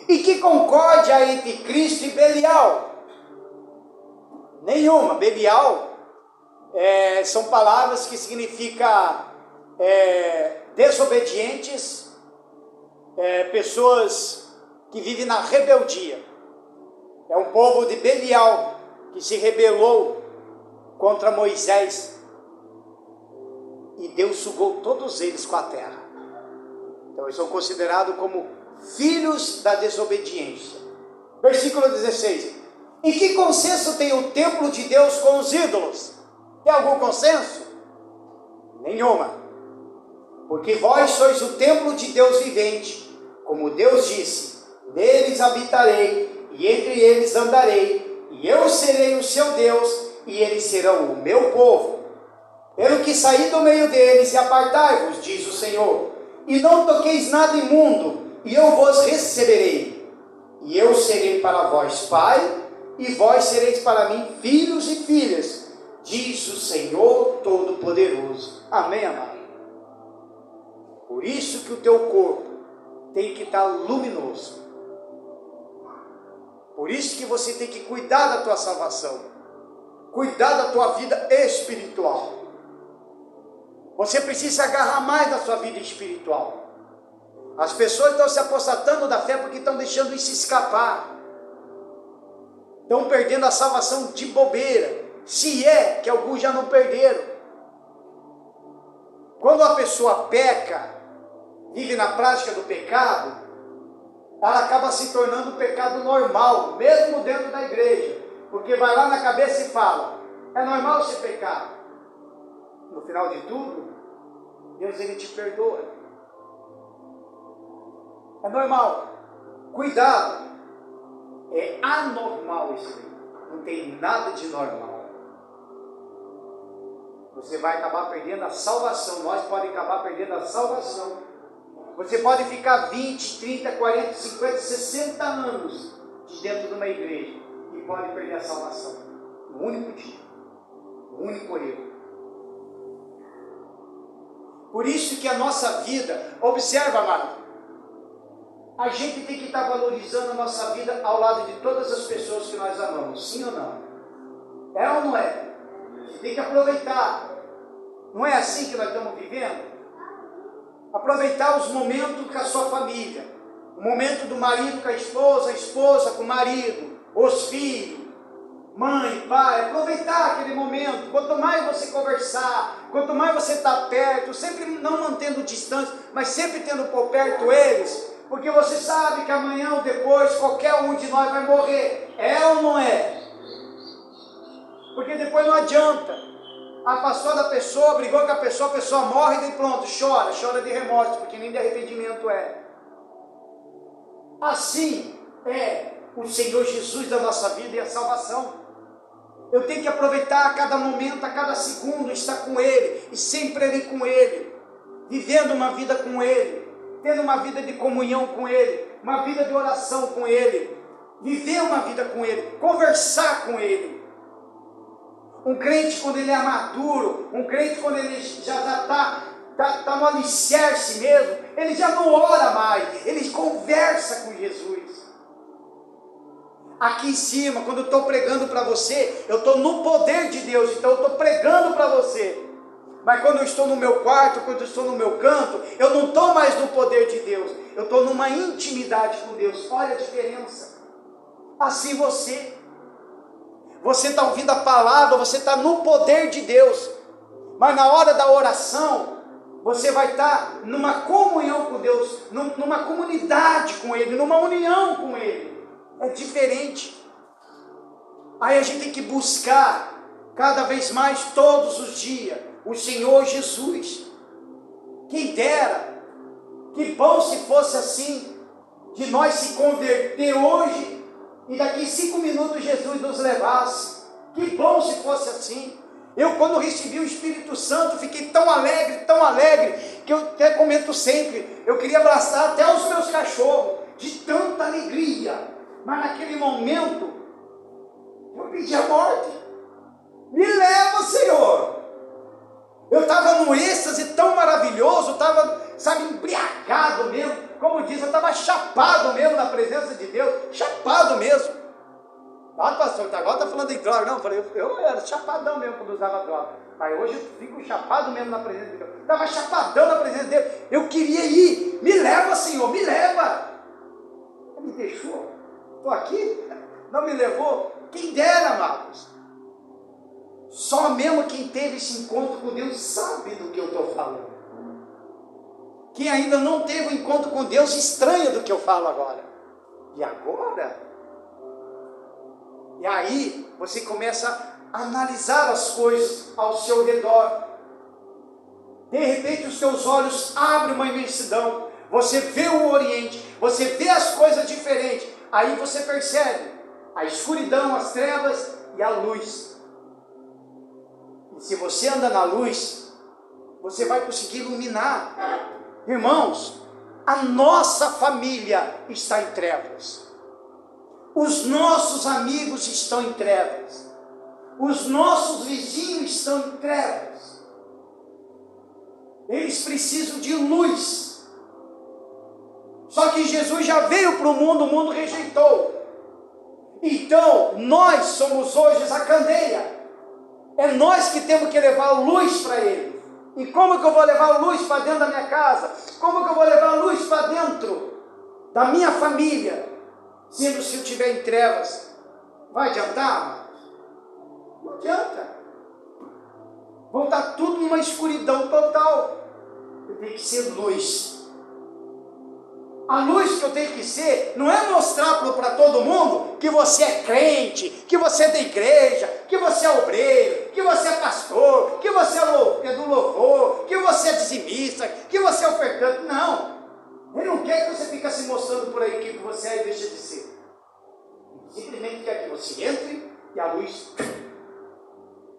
[SPEAKER 2] E que concórdia entre Cristo e Belial? Nenhuma. Belial são palavras que significam desobedientes, pessoas que vivem na rebeldia. É um povo de Belial que se rebelou contra Moisés e Deus sugou todos eles com a terra. Então eles são considerados como filhos da desobediência. Versículo 16. Em que consenso tem o templo de Deus com os ídolos? Tem algum consenso? Nenhuma. Porque vós sois o templo de Deus vivente, como Deus disse: neles habitarei e entre eles andarei, e eu serei o seu Deus e eles serão o meu povo. Pelo que saí do meio deles e apartai-vos, diz o Senhor, e não toqueis nada imundo, e eu vos receberei, e eu serei para vós pai, e vós sereis para mim filhos e filhas, diz o Senhor Todo-Poderoso. Amém, amado? Por isso que o teu corpo tem que estar luminoso. Por isso que você tem que cuidar da tua salvação, cuidar da tua vida espiritual. Você precisa agarrar mais da sua vida espiritual. As pessoas estão se apostatando da fé porque estão deixando isso escapar. Estão perdendo a salvação de bobeira, se é que alguns já não perderam. Quando a pessoa peca, vive na prática do pecado, ela acaba se tornando um pecado normal, mesmo dentro da igreja, porque vai lá na cabeça e fala: é normal você pecar. No final de tudo, Deus ele te perdoa. É normal. Cuidado. É anormal isso aí. Não tem nada de normal. Você vai acabar perdendo a salvação. Nós podemos acabar perdendo a salvação. Você pode ficar 20, 30, 40, 50, 60 anos de dentro de uma igreja e pode perder a salvação. No único dia. No único erro. Por isso que a nossa vida, observa, amado, a gente tem que estar valorizando a nossa vida ao lado de todas as pessoas que nós amamos, sim ou não? É ou não é? Você tem que aproveitar. Não é assim que nós estamos vivendo? Aproveitar os momentos com a sua família, o momento do marido com a esposa com o marido, os filhos, mãe, pai, aproveitar aquele momento. Quanto mais você conversar, quanto mais você está perto, sempre não mantendo distância, mas sempre tendo por perto eles, porque você sabe que amanhã ou depois qualquer um de nós vai morrer. É ou não é? Porque depois não adianta. Afastou da pessoa, brigou com a pessoa morre e pronto, chora de remorso, porque nem de arrependimento é. Assim é o Senhor Jesus da nossa vida e a salvação. Eu tenho que aproveitar a cada momento, a cada segundo, estar com Ele, e sempre ali com Ele, vivendo uma vida com Ele, tendo uma vida de comunhão com Ele, uma vida de oração com Ele, viver uma vida com Ele, conversar com Ele. Um crente, quando ele é maduro, um crente, quando ele já está está no alicerce mesmo, ele já não ora mais, ele conversa com Jesus. Aqui em cima, quando eu estou pregando para você, eu estou no poder de Deus, então eu estou pregando para você. Mas quando eu estou no meu quarto, quando eu estou no meu canto, eu não estou mais no poder de Deus, eu estou numa intimidade com Deus. Olha a diferença. Assim você está ouvindo a palavra, você está no poder de Deus, mas na hora da oração, você vai estar numa comunhão com Deus, numa comunidade com Ele, numa união com Ele. É diferente. Aí a gente tem que buscar cada vez mais, todos os dias, o Senhor Jesus. Quem dera, que bom se fosse assim, de nós se converter hoje e daqui 5 minutos Jesus nos levasse. Que bom se fosse assim. Eu, quando recebi o Espírito Santo, fiquei tão alegre, que eu até comento sempre, eu queria abraçar até os meus cachorros, de tanta alegria. Mas naquele momento, eu pedi a morte. Me leva, Senhor. Eu estava num êxtase tão maravilhoso, estava, embriagado mesmo. Como diz, eu estava chapado mesmo na presença de Deus. Chapado mesmo. Ah, pastor, agora está falando em droga. Não, eu falei, eu era chapadão mesmo quando usava droga. Aí hoje eu fico chapado mesmo na presença de Deus. Estava chapadão na presença de Deus. Eu queria ir. Me leva, Senhor, me leva. Ele me deixou. Estou aqui, não me levou. Quem dera, amados. Só mesmo quem teve esse encontro com Deus sabe do que eu estou falando. Quem ainda não teve um encontro com Deus estranha do que eu falo agora. E agora? E aí você começa a analisar as coisas ao seu redor. De repente os seus olhos abrem uma imensidão. Você vê o Oriente, você vê as coisas diferentes. Aí você percebe a escuridão, as trevas e a luz. E se você anda na luz, você vai conseguir iluminar. Irmãos, a nossa família está em trevas. Os nossos amigos estão em trevas. Os nossos vizinhos estão em trevas. Eles precisam de luz. Só que Jesus já veio para o mundo rejeitou. Então, nós somos hoje a candeia. É nós que temos que levar luz para eles. E como que eu vou levar luz para dentro da minha casa? Como que eu vou levar luz para dentro da minha família? Sendo se eu estiver em trevas, vai adiantar? Não adianta. Vão estar tudo numa escuridão total. Eu tenho que ser luz. A luz que eu tenho que ser, não é mostrar para todo mundo que você é crente, que você é da igreja, que você é obreiro, que você é pastor, que você é do louvor, que você é dizimista, que você é ofertante. Não. Ele não quer que você fique se mostrando por aí que você é e deixa de ser. Ele simplesmente quer que você entre e a luz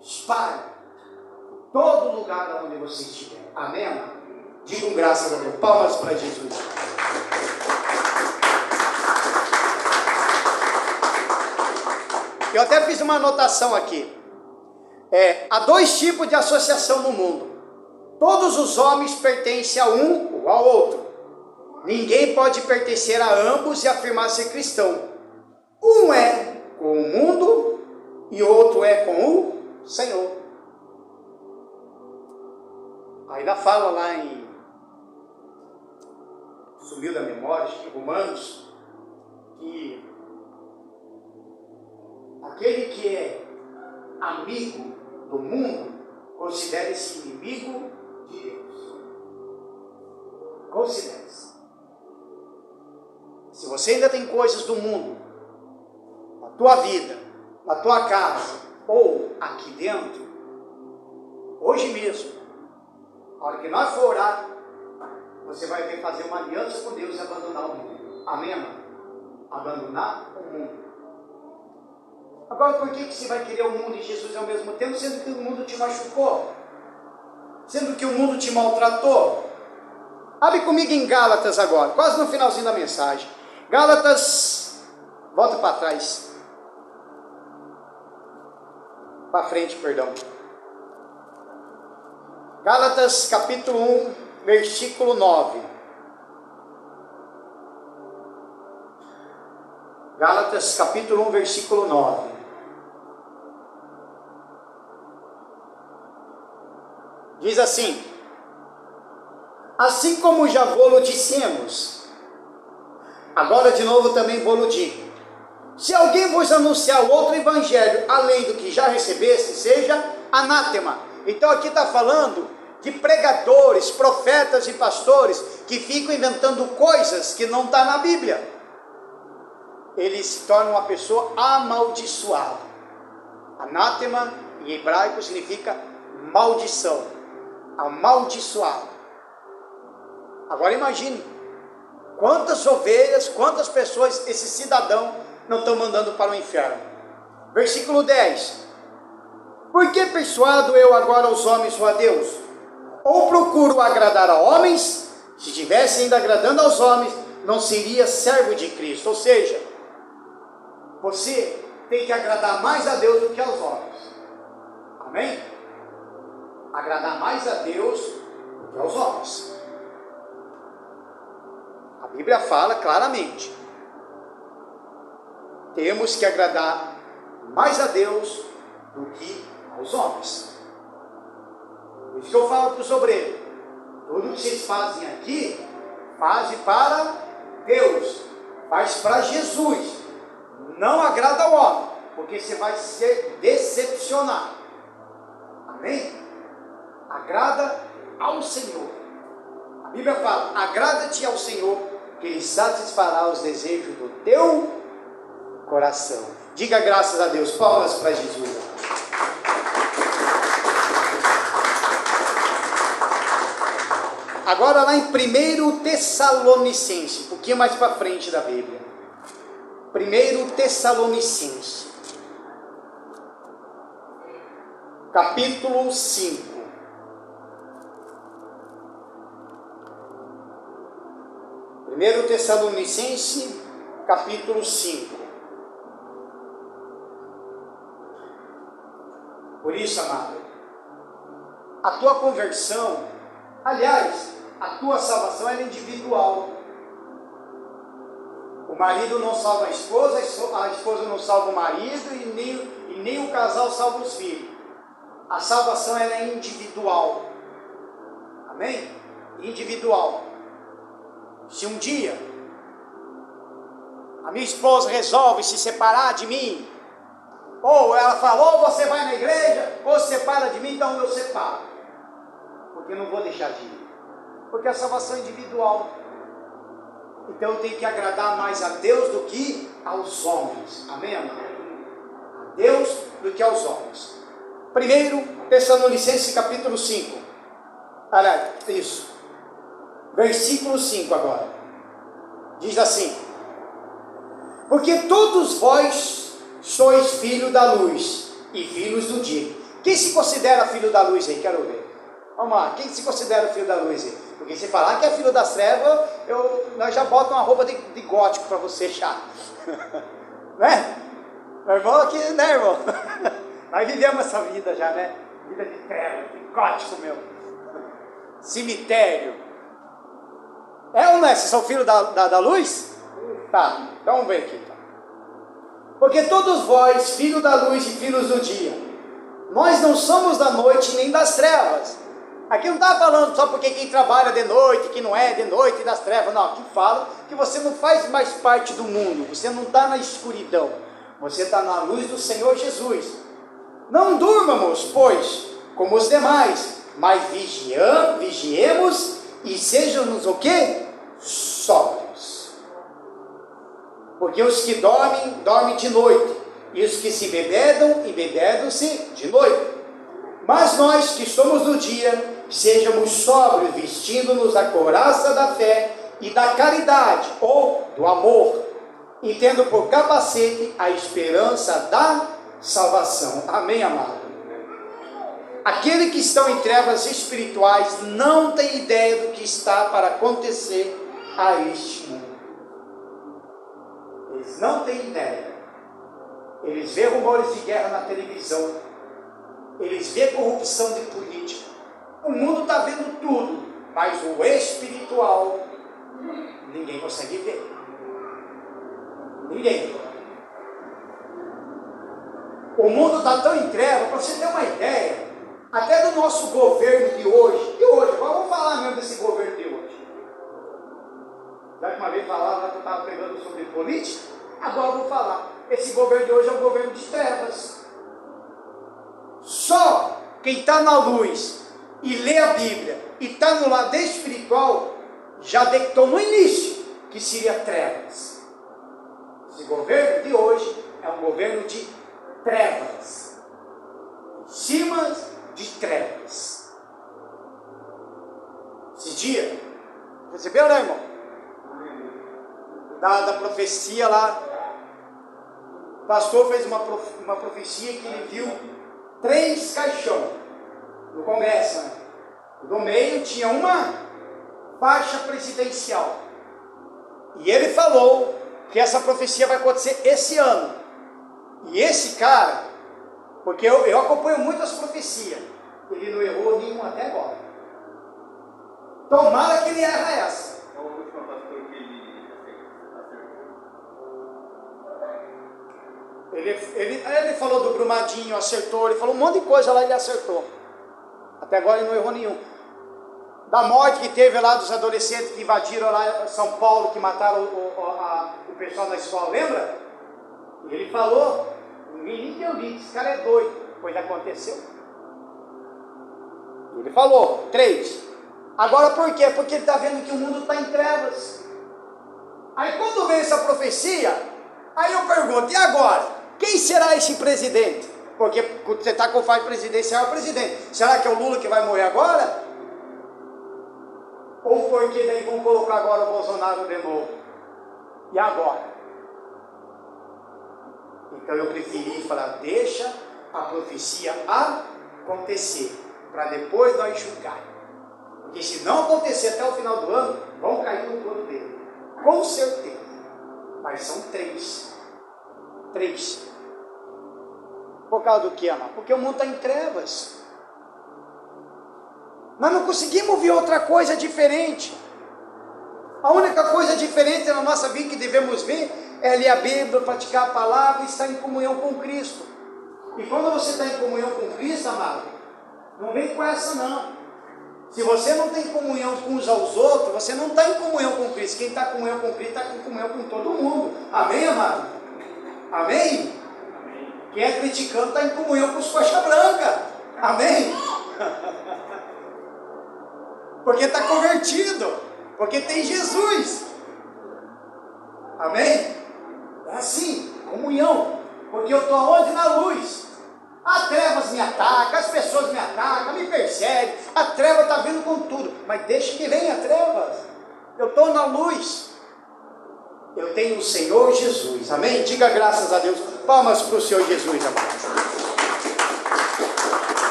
[SPEAKER 2] espalhe todo lugar onde você estiver. Amém? Digam graças a Deus. Palmas para Jesus. Eu até fiz uma anotação aqui. Há 2 tipos de associação no mundo. Todos os homens pertencem a um ou ao outro. Ninguém pode pertencer a ambos e afirmar ser cristão. Um é com o mundo e outro é com o Senhor. Ainda fala lá em, sumiu da memória, acho que Romanos, que aquele que é amigo do mundo, considere-se inimigo de Deus. Considere-se. Se você ainda tem coisas do mundo, na tua vida, na tua casa, ou aqui dentro, hoje mesmo, a hora que nós for orar, você vai ver fazer uma aliança com Deus e abandonar o mundo. Amém, amado? Abandonar o mundo. Agora, por que você vai querer o mundo e Jesus ao mesmo tempo, sendo que o mundo te machucou? Sendo que o mundo te maltratou? Abre comigo em Gálatas agora, quase no finalzinho da mensagem. Gálatas, volta para trás. Para frente, perdão. Gálatas capítulo 1, versículo 9. Gálatas capítulo 1, versículo 9. Diz assim: assim como já vou-lo dissemos, agora de novo também vou-lo digo: se alguém vos anunciar outro evangelho além do que já recebeste, seja anátema. Então aqui está falando de pregadores, profetas e pastores que ficam inventando coisas que não estão na Bíblia. Eles se tornam uma pessoa amaldiçoada. Anátema em hebraico significa maldição, amaldiçoado. Agora imagine quantas ovelhas, quantas pessoas esse cidadão não estão mandando para o inferno. Versículo 10: por que persuado eu agora os homens ou a Deus? Ou procuro agradar a homens? Se estivesse ainda agradando aos homens, não seria servo de Cristo. Ou seja, você tem que agradar mais a Deus do que aos homens. Amém? Agradar mais a Deus do que aos homens. A Bíblia fala claramente: temos que agradar mais a Deus do que aos homens. Por isso que eu falo para os obreiros: tudo que vocês fazem aqui, fazem para Deus, faz para Jesus, não agrada ao homem, porque você vai se decepcionar. Amém? Agrada ao Senhor. A Bíblia fala: agrada-te ao Senhor, que Ele satisfará os desejos do teu coração. Diga graças a Deus. Palmas para Jesus. Agora lá em 1 Tessalonicenses, um pouquinho mais para frente da Bíblia. 1 Tessalonicenses, capítulo 5. 1 Tessalonicenses, capítulo 5. Por isso, amado, a tua conversão, aliás, a tua salvação é individual. O marido não salva a esposa não salva o marido e nem o casal salva os filhos. A salvação ela é individual. Amém? Individual. Se um dia a minha esposa resolve se separar de mim, ou ela fala: ou você vai na igreja, ou se separa de mim, então eu separo, porque eu não vou deixar de ir, porque a salvação é individual. Então eu tenho que agradar mais a Deus do que aos homens. Amém, amado? A Deus do que aos homens. 1 Tessalonicenses capítulo 5. Olha, isso. Versículo 5 agora. Diz assim: porque todos vós sois filhos da luz e filhos do dia. Quem se considera filho da luz aí? Quero ver. Vamos lá, quem se considera filho da luz aí? Porque se falar que é filho das trevas, nós já botamos uma roupa de gótico para você, chato. Né? Meu irmão aqui, né, irmão? Nós vivemos essa vida já, né? Vida de trevas, de gótico, meu. Cemitério. É ou não é? Vocês são filhos da luz? Tá, então vamos ver aqui. Tá. Porque todos vós, filhos da luz e filhos do dia, nós não somos da noite nem das trevas. Aqui não está falando só porque quem trabalha de noite, que não é de noite e das trevas. Não, aqui fala que você não faz mais parte do mundo. Você não está na escuridão. Você está na luz do Senhor Jesus. Não durmamos, pois, como os demais, mas vigiemos e sejamos o quê? Sóbrios. Porque os que dormem, dormem de noite, e os que se bebedam, embebedam-se de noite. Mas nós que somos do dia, sejamos sóbrios, vestindo-nos a couraça da fé e da caridade, ou do amor, e tendo por capacete a esperança da salvação. Amém, amado? Aquele que estão em trevas espirituais não tem ideia do que está para acontecer a este mundo. Eles não têm ideia. Eles vêem rumores de guerra na televisão. Eles vêem corrupção de política. O mundo está vendo tudo, mas o espiritual ninguém consegue ver. Ninguém. O mundo está tão em treva, para você ter uma ideia, até do nosso governo de hoje. Agora vamos falar mesmo desse governo de hoje. Já que uma vez falava que eu estava pegando sobre política, agora eu vou falar. Esse governo de hoje é um governo de trevas. Só quem está na luz e lê a Bíblia e está no lado espiritual, já detectou no início que seria trevas. Esse governo de hoje é um governo de trevas. Em cima de trevas. Esse dia, percebeu, né, irmão? Da profecia lá, o pastor fez uma profecia que ele viu 3 caixões no Congresso, né? No meio tinha uma faixa presidencial. E ele falou que essa profecia vai acontecer esse ano. E esse cara, porque eu acompanho muitas profecias, ele não errou nenhuma até agora. Tomara que ele erra essa.
[SPEAKER 3] Qual o último pastor que ele acertou?
[SPEAKER 2] Ele falou do Brumadinho, acertou, ele falou um monte de coisa lá, ele acertou. Até agora ele não errou nenhum. Da morte que teve lá dos adolescentes que invadiram lá São Paulo, que mataram o pessoal na escola, lembra? Ele falou, ninguém deu lido, esse cara é doido, pois aconteceu. Ele falou, 3. Agora por quê? Porque ele está vendo que o mundo está em trevas. Aí quando vem essa profecia, aí eu pergunto, e agora? Quem será esse presidente? Porque você está com o faixa presidencial, é o presidente. Será que é o Lula que vai morrer agora? Ou porque daí vão colocar agora o Bolsonaro de novo? E agora? Então eu preferi falar, deixa a profecia acontecer, para depois nós julgar. Porque se não acontecer até o final do ano, vão cair no plano dele. Com certeza. Mas são 3. 3. Por causa do que, amar? Porque o mundo está em trevas. Nós não conseguimos ver outra coisa diferente. A única coisa diferente na nossa vida que devemos ver é ler a Bíblia, praticar a palavra e estar em comunhão com Cristo. E quando você está em comunhão com Cristo, amado, não vem com essa não. Se você não tem comunhão com uns aos outros, você não está em comunhão com Cristo. Quem está em comunhão com Cristo está em comunhão com todo mundo. Amém, amado? Amém? Quem é criticando está em comunhão com os faixa branca. Amém? Porque está convertido. Porque tem Jesus. Amém? É assim, comunhão. Porque eu estou aonde? Na luz. As trevas me atacam, as pessoas me atacam, me perseguem. A treva está vindo com tudo. Mas deixa que venha a trevas. Eu estou na luz. Eu tenho o Senhor Jesus. Amém? Diga graças a Deus. Palmas para o Senhor Jesus, amado.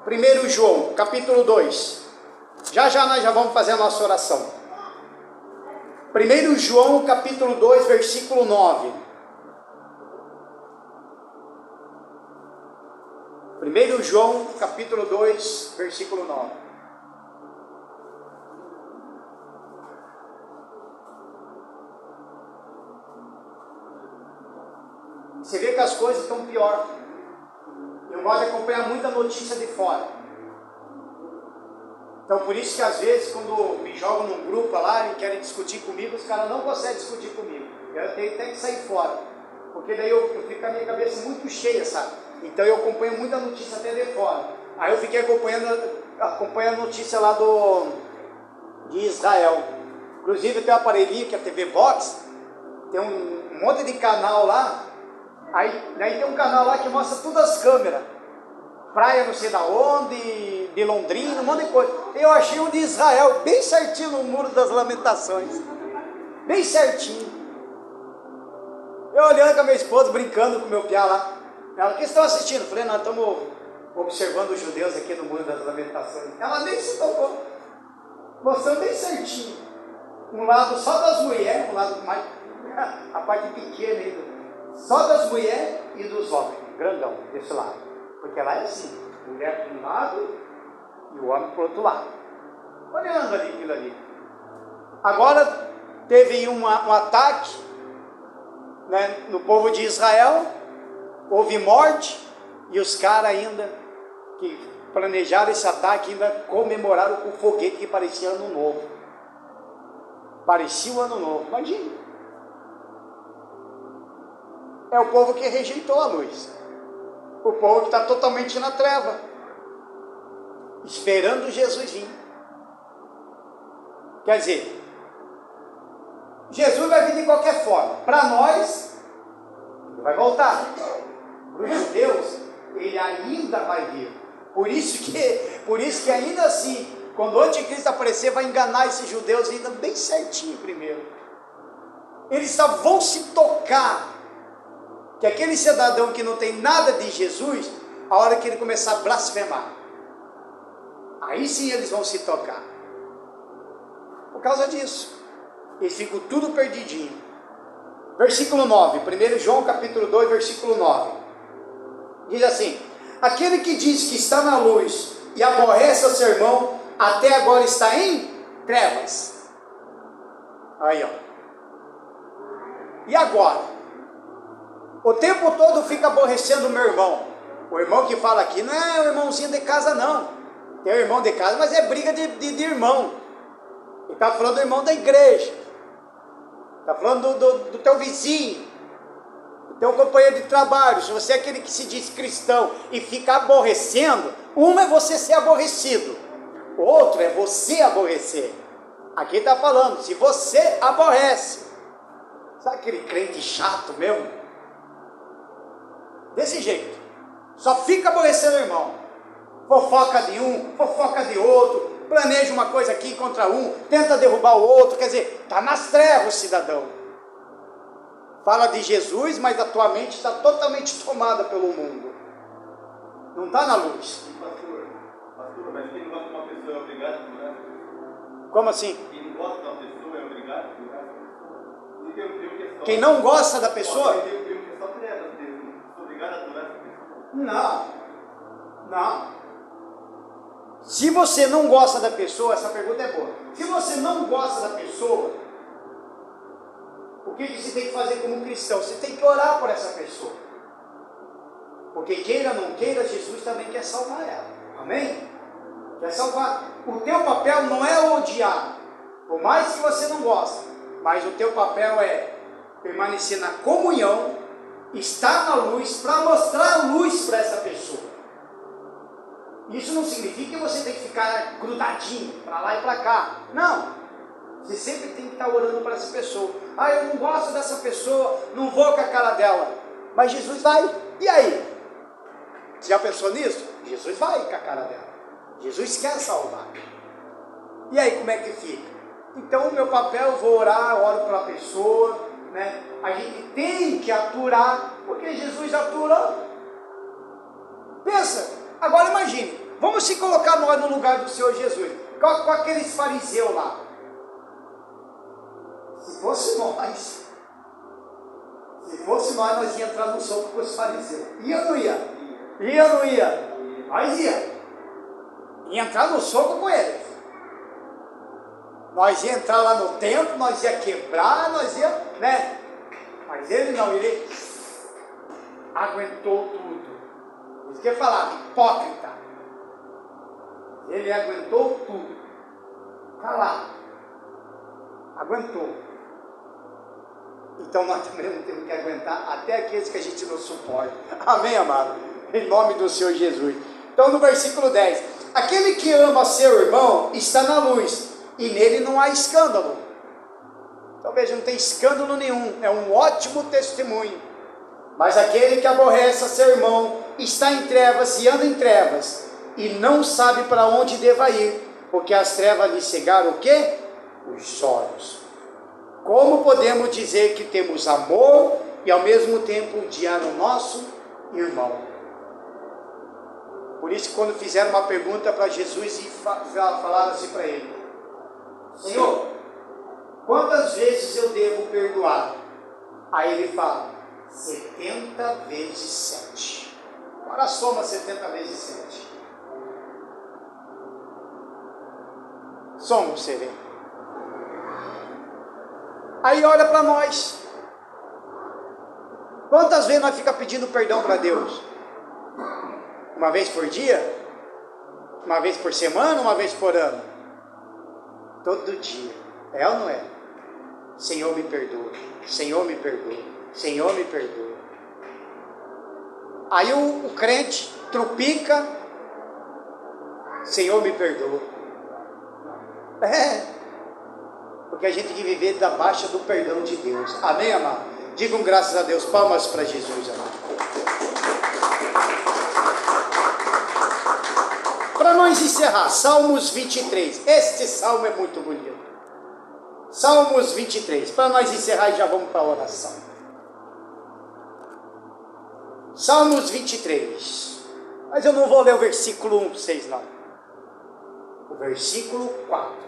[SPEAKER 2] 1 João, capítulo 2. Já nós já vamos fazer a nossa oração. 1 João, capítulo 2, versículo 9. 1 João, capítulo 2, versículo 9. Você vê que as coisas estão pior. Eu gosto de acompanhar muita notícia de fora. Então por isso que às vezes quando me jogam num grupo lá e querem discutir comigo, os caras não conseguem discutir comigo. Eu tenho até que sair fora. Porque daí eu fico com a minha cabeça muito cheia, sabe? Então eu acompanho muita notícia até de fora. Aí eu fiquei acompanhando a notícia lá de Israel. Inclusive tem um aparelhinho que é a TV Box, tem um monte de canal lá. Aí tem um canal lá que mostra todas as câmeras. Praia não sei da onde, de Londrina, um monte de coisa. Eu achei um de Israel, bem certinho no Muro das Lamentações. Bem certinho. Eu olhando com a minha esposa, brincando com o meu piá lá. Ela, o que estão assistindo? Eu falei, nós estamos observando os judeus aqui no Muro das Lamentações. Ela nem se tocou. Mostrando bem certinho. Um lado só das mulheres, um lado mais, a parte pequena ainda. Só das mulheres e dos homens. grandão, desse lado. Porque lá é assim, mulher para um lado e o homem para o outro lado. Olhando ali aquilo ali. Agora teve um ataque, né, no povo de Israel, houve morte, e os caras ainda que planejaram esse ataque ainda comemoraram com foguete que parecia ano novo. Parecia o ano novo, imagina. É o povo que rejeitou a luz. O povo que está totalmente na treva, esperando Jesus vir. Quer dizer, Jesus vai vir de qualquer forma. Para nós, ele vai voltar. Para os judeus, ele ainda vai vir. Por isso que ainda assim, quando o anticristo aparecer, vai enganar esses judeus ainda bem certinho primeiro. Eles só vão se tocar que aquele cidadão que não tem nada de Jesus, a hora que ele começar a blasfemar, aí sim eles vão se tocar. Por causa disso, eles ficam tudo perdidinho. Versículo 9, 1 João capítulo 2, versículo 9. Diz assim: aquele que diz que está na luz e aborrece o seu irmão, até agora está em trevas. Aí, ó. E agora? O tempo todo fica aborrecendo o meu irmão. O irmão que fala aqui não é o irmãozinho de casa, não. Tem o irmão de casa, mas é briga de irmão. Ele está falando do irmão da igreja. Está falando do teu vizinho, do teu companheiro de trabalho. Se você é aquele que se diz cristão e fica aborrecendo, uma é você ser aborrecido, o outro é você aborrecer. Aqui está falando, se você aborrece. Sabe aquele crente chato mesmo? Desse jeito, só fica aborrecendo o irmão, fofoca de um, fofoca de outro, planeja uma coisa aqui contra um, tenta derrubar o outro, quer dizer, está nas trevas o cidadão. Fala de Jesus, mas a tua mente está totalmente tomada pelo mundo, não está na luz.
[SPEAKER 3] Pastor, mas quem não gosta de uma pessoa é obrigado a curar?
[SPEAKER 2] Como assim?
[SPEAKER 3] Quem não gosta de uma pessoa é obrigado a curar?
[SPEAKER 2] Quem não gosta da pessoa? Não. Se você não gosta da pessoa, essa pergunta é boa. Se você não gosta da pessoa, o que você tem que fazer como cristão? Você tem que orar por essa pessoa. Porque queira ou não queira, Jesus também quer salvar ela. Amém? Quer salvar. O teu papel não é odiar, por mais que você não goste, mas o teu papel é permanecer na comunhão, estar na luz, para mostrar a luz para essa pessoa. Isso não significa que você tem que ficar grudadinho para lá e para cá. Não. Você sempre tem que estar orando para essa pessoa. Ah, eu não gosto dessa pessoa, não vou com a cara dela. Mas Jesus vai. E aí? Você já pensou nisso? Jesus vai com a cara dela. Jesus quer salvar. E aí, como é que fica? Então, o meu papel, eu vou orar, oro para a pessoa, né? A gente tem que aturar, porque Jesus aturou. Pensa, agora imagine, vamos se colocar nós no lugar do Senhor Jesus, com aqueles fariseus lá. Se fosse nós, nós ia entrar no soco com os fariseus. Ia ou não ia? Ia ou não ia? Nós ia entrar no soco com eles. Nós ia entrar lá no templo, nós ia quebrar, nós ia, né? Mas ele não, ele aguentou tudo. Isso que eu falava, hipócrita. Ele aguentou tudo. Calado. Aguentou. Então nós também temos que aguentar até aqueles que a gente não suporta. Amém, amado? Em nome do Senhor Jesus. Então no versículo 10. Aquele que ama seu irmão está na luz, e nele não há escândalo. Então veja, não tem escândalo nenhum, é um ótimo testemunho. Mas aquele que aborrece a seu irmão está em trevas e anda em trevas, e não sabe para onde deva ir, porque as trevas lhe cegaram o quê? Os olhos. Como podemos dizer que temos amor e ao mesmo tempo odiar o nosso irmão? Por isso, quando fizeram uma pergunta para Jesus e falaram assim para ele: Senhor, quantas vezes eu devo perdoar? Aí ele fala: 70 vezes 7. Agora soma 70 vezes 7. Soma pra você ver. Aí olha para nós. Quantas vezes nós ficamos pedindo perdão para Deus? Uma vez por dia? Uma vez por semana? Uma vez por ano? Todo dia. É ou não é? Senhor, me perdoa. Senhor, me perdoa. Senhor, me perdoa. Aí o crente trupica. Senhor, me perdoa. Porque a gente tem que viver da baixa do perdão de Deus. Amém, amado? Digam graças a Deus. Palmas para Jesus, amado. Para nós encerrar, Salmos 23. Este salmo é muito bonito. Salmos 23. Para nós encerrar e já vamos para a oração. Salmos 23. Mas eu não vou ler o versículo 1 para vocês, não. O versículo 4.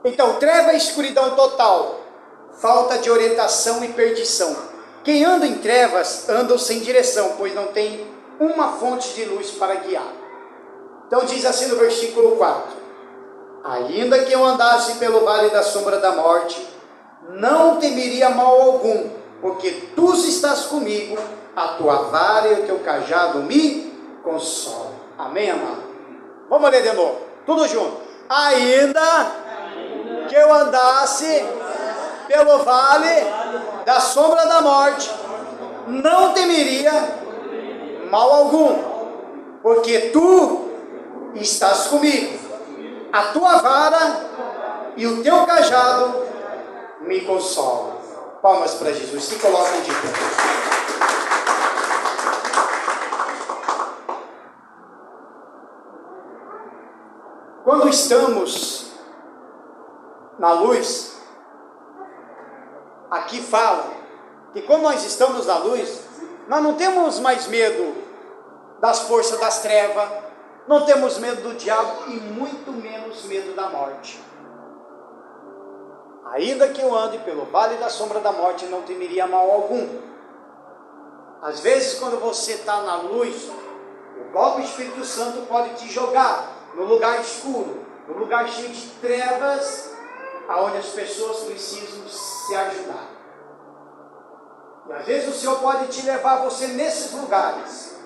[SPEAKER 2] Então, treva e escuridão total, falta de orientação e perdição. Quem anda em trevas, anda sem direção, pois não tem uma fonte de luz para guiar. Então diz assim no versículo 4: ainda que eu andasse pelo vale da sombra da morte, não temeria mal algum, porque tu estás comigo, a tua vara e o teu cajado me consolam. Amém, amado? Vamos ler de novo, tudo junto. Ainda que eu andasse pelo vale da sombra da morte, não temeria mal algum, porque tu estás comigo, a tua vara e o teu cajado me consolam. Palmas para Jesus, se coloquem de pé. Quando estamos na luz, aqui fala que quando nós estamos na luz, nós não temos mais medo das forças das trevas, não temos medo do diabo e muito menos medo da morte. Ainda que eu ande pelo vale da sombra da morte, não temeria mal algum. Às vezes quando você está na luz, o próprio Espírito Santo pode te jogar no lugar escuro, no lugar cheio de trevas, aonde as pessoas precisam se ajudar. E às vezes o Senhor pode te levar você nesses lugares,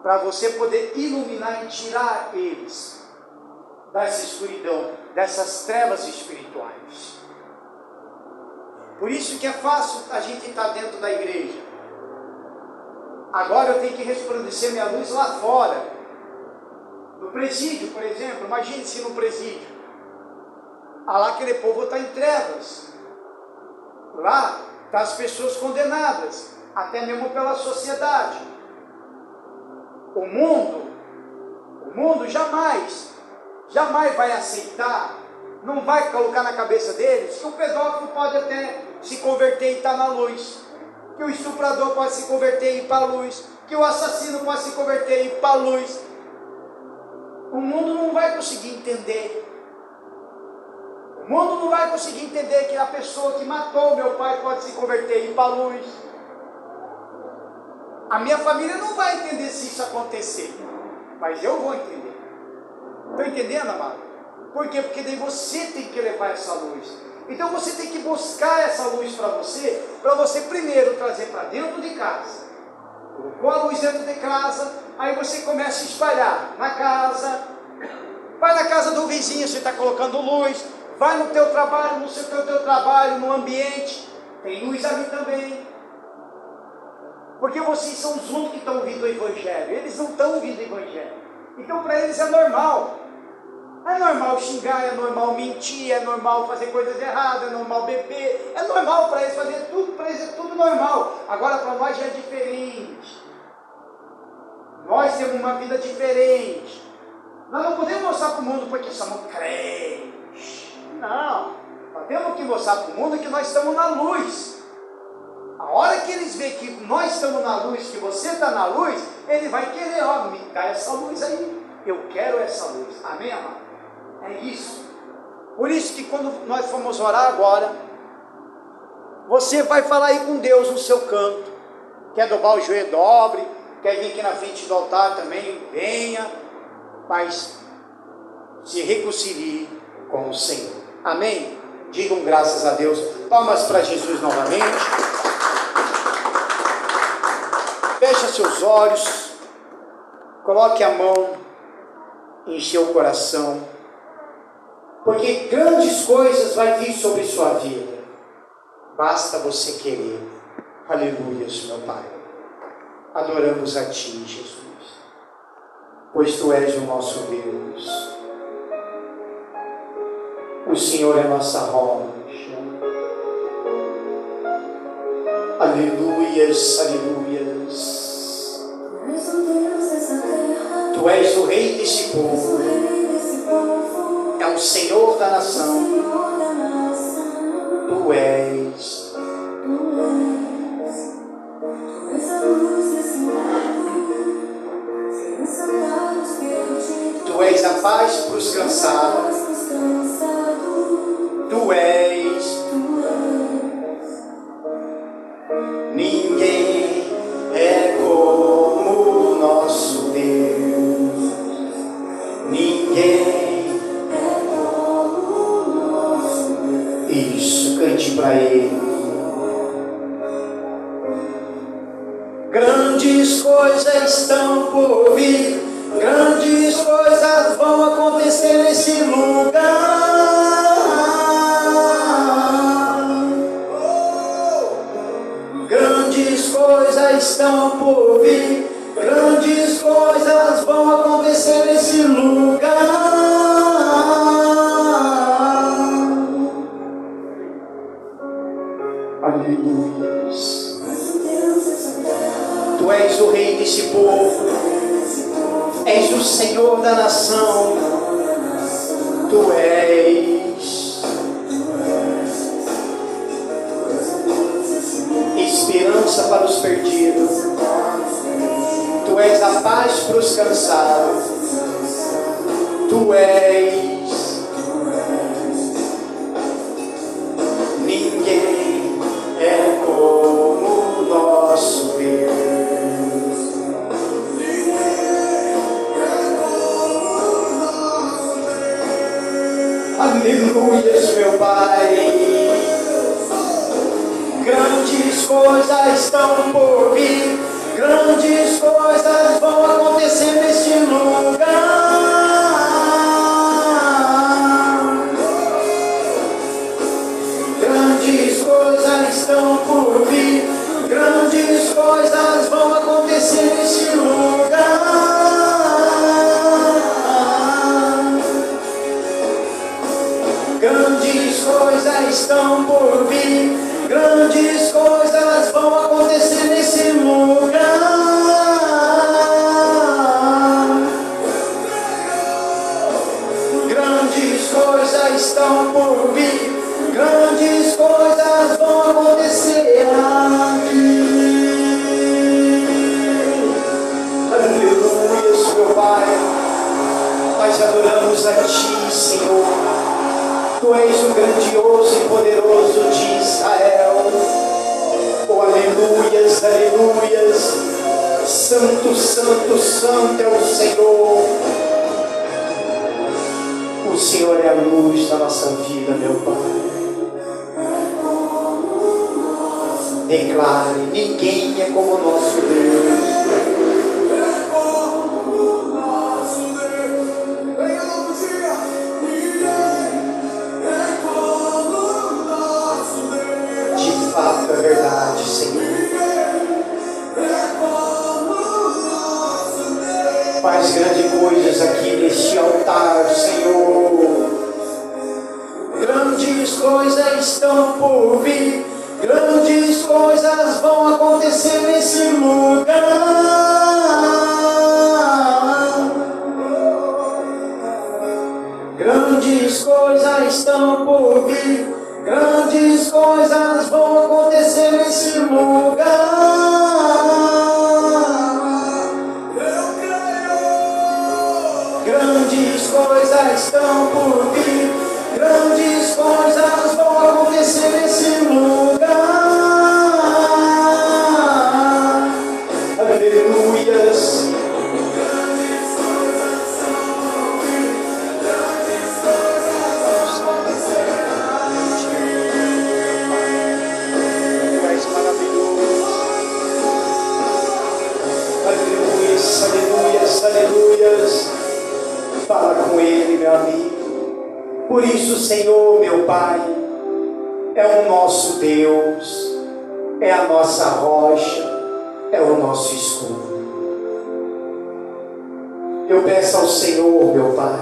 [SPEAKER 2] para você poder iluminar e tirar eles dessa escuridão, dessas trevas espirituais. Por isso que é fácil a gente estar dentro da igreja. Agora eu tenho que resplandecer minha luz lá fora, no presídio, por exemplo. Imagine se no presídio, lá aquele povo está em trevas, lá estão as pessoas condenadas, até mesmo pela sociedade. O mundo jamais vai aceitar, não vai colocar na cabeça deles que o pedófilo pode até se converter e estar na luz, que o estuprador pode se converter e ir para a luz, que o assassino pode se converter e ir para a luz. O mundo não vai conseguir entender. O mundo não vai conseguir entender que a pessoa que matou meu pai pode se converter e ir para a luz. A minha família não vai entender se isso acontecer, mas eu vou entender. Estão entendendo, amado? Por quê? Porque daí você tem que levar essa luz. Então você tem que buscar essa luz para você primeiro trazer para dentro de casa. Colocou a luz dentro de casa, aí você começa a espalhar na casa, vai na casa do vizinho, você está colocando luz, vai no teu trabalho, no seu teu trabalho, no ambiente, tem luz ali também. Porque vocês são os únicos que estão ouvindo o Evangelho, eles não estão ouvindo o Evangelho. Então para eles é normal. É normal xingar, é normal mentir, é normal fazer coisas erradas, é normal beber, é normal para eles fazer tudo, para eles é tudo normal. Agora para nós já é diferente. Nós temos uma vida diferente. Nós não podemos mostrar para o mundo porque somos crentes. Não, nós temos que mostrar para o mundo que nós estamos na luz. A hora que eles veem que nós estamos na luz, que você está na luz, ele vai querer, me dá essa luz aí. Eu quero essa luz. Amém, amado? É isso. Por isso que quando nós formos orar agora, você vai falar aí com Deus no seu canto. Quer dobrar o joelho, dobre. Quer vir aqui na frente do altar também, venha. Mas se reconcilie com o Senhor. Amém? Digam graças a Deus. Palmas para Jesus novamente. Feche seus olhos. Coloque a mão em seu coração. Porque grandes coisas vai vir sobre sua vida. Basta você querer. Aleluia, meu Pai. Adoramos a Ti, Jesus. Pois Tu és o nosso Deus. O Senhor é nossa rocha. Aleluias, aleluias. Tu és o Rei desse povo. É o Senhor da nação. Tu és. Tu és a paz para os cansados. Tu és. Ninguém é como o nosso Deus. Ninguém é como o nosso Deus. Isso, cante para Ele. Grandes coisas estão por vir. Grandes coisas vão acontecer nesse lugar. Grandes coisas estão por vir. Grandes coisas vão acontecer nesse lugar. Aleluia. Tu és o Rei desse povo. És o Senhor da nação. Tu és esperança para os perdidos. Tu és a paz para os cansados. Tu és. Ninguém é como o nosso Deus. Aleluia, meu Pai. Grandes coisas estão por vir. Grandes coisas vão acontecer neste lugar. Grandes coisas estão por vir. Grandes coisas vão acontecer neste lugar. Grandes coisas estão por vir. Grandes coisas vão acontecer nesse lugar. Grandes coisas estão por vir. Grandes coisas vão acontecer aqui. Aleluia, meu Pai. Nós adoramos a Ti, Senhor. Tu és o grandioso e poderoso de Israel. Oh, aleluias, aleluias. Santo, santo, santo é o Senhor. O Senhor é a luz da nossa vida, meu Pai. Declare, ninguém é como o nosso Deus. É verdade, Senhor. Faz grandes coisas aqui neste altar, Senhor. Grandes coisas estão por vir. Grandes coisas vão acontecer nesse lugar. Grandes coisas estão por vir. Grandes coisas vão acontecer nesse lugar. Eu creio. Grandes coisas estão por vir. Grandes coisas vão acontecer nesse lugar. Por isso, Senhor, meu Pai, é o nosso Deus, é a nossa rocha, é o nosso escudo. Eu peço ao Senhor, meu Pai,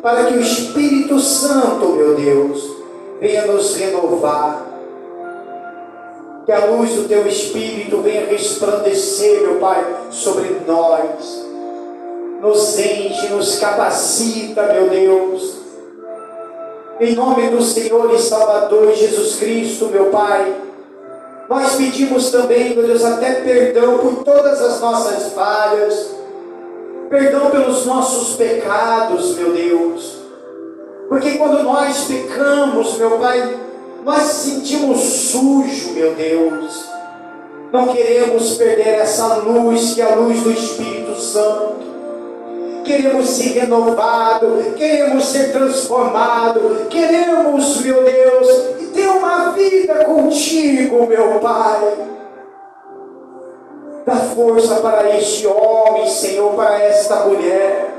[SPEAKER 2] para que o Espírito Santo, meu Deus, venha nos renovar, que a luz do Teu Espírito venha resplandecer, meu Pai, sobre nós, nos enche, nos capacita, meu Deus, em nome do Senhor e Salvador Jesus Cristo, meu Pai. Nós pedimos também, meu Deus, até perdão por todas as nossas falhas, perdão pelos nossos pecados, meu Deus, porque quando nós pecamos, meu Pai, nós sentimos sujo, meu Deus. Não queremos perder essa luz, que é a luz do Espírito Santo. Queremos ser renovados, queremos ser transformados, queremos, meu Deus, ter uma vida contigo, meu Pai. Dá força para este homem, Senhor, para esta mulher,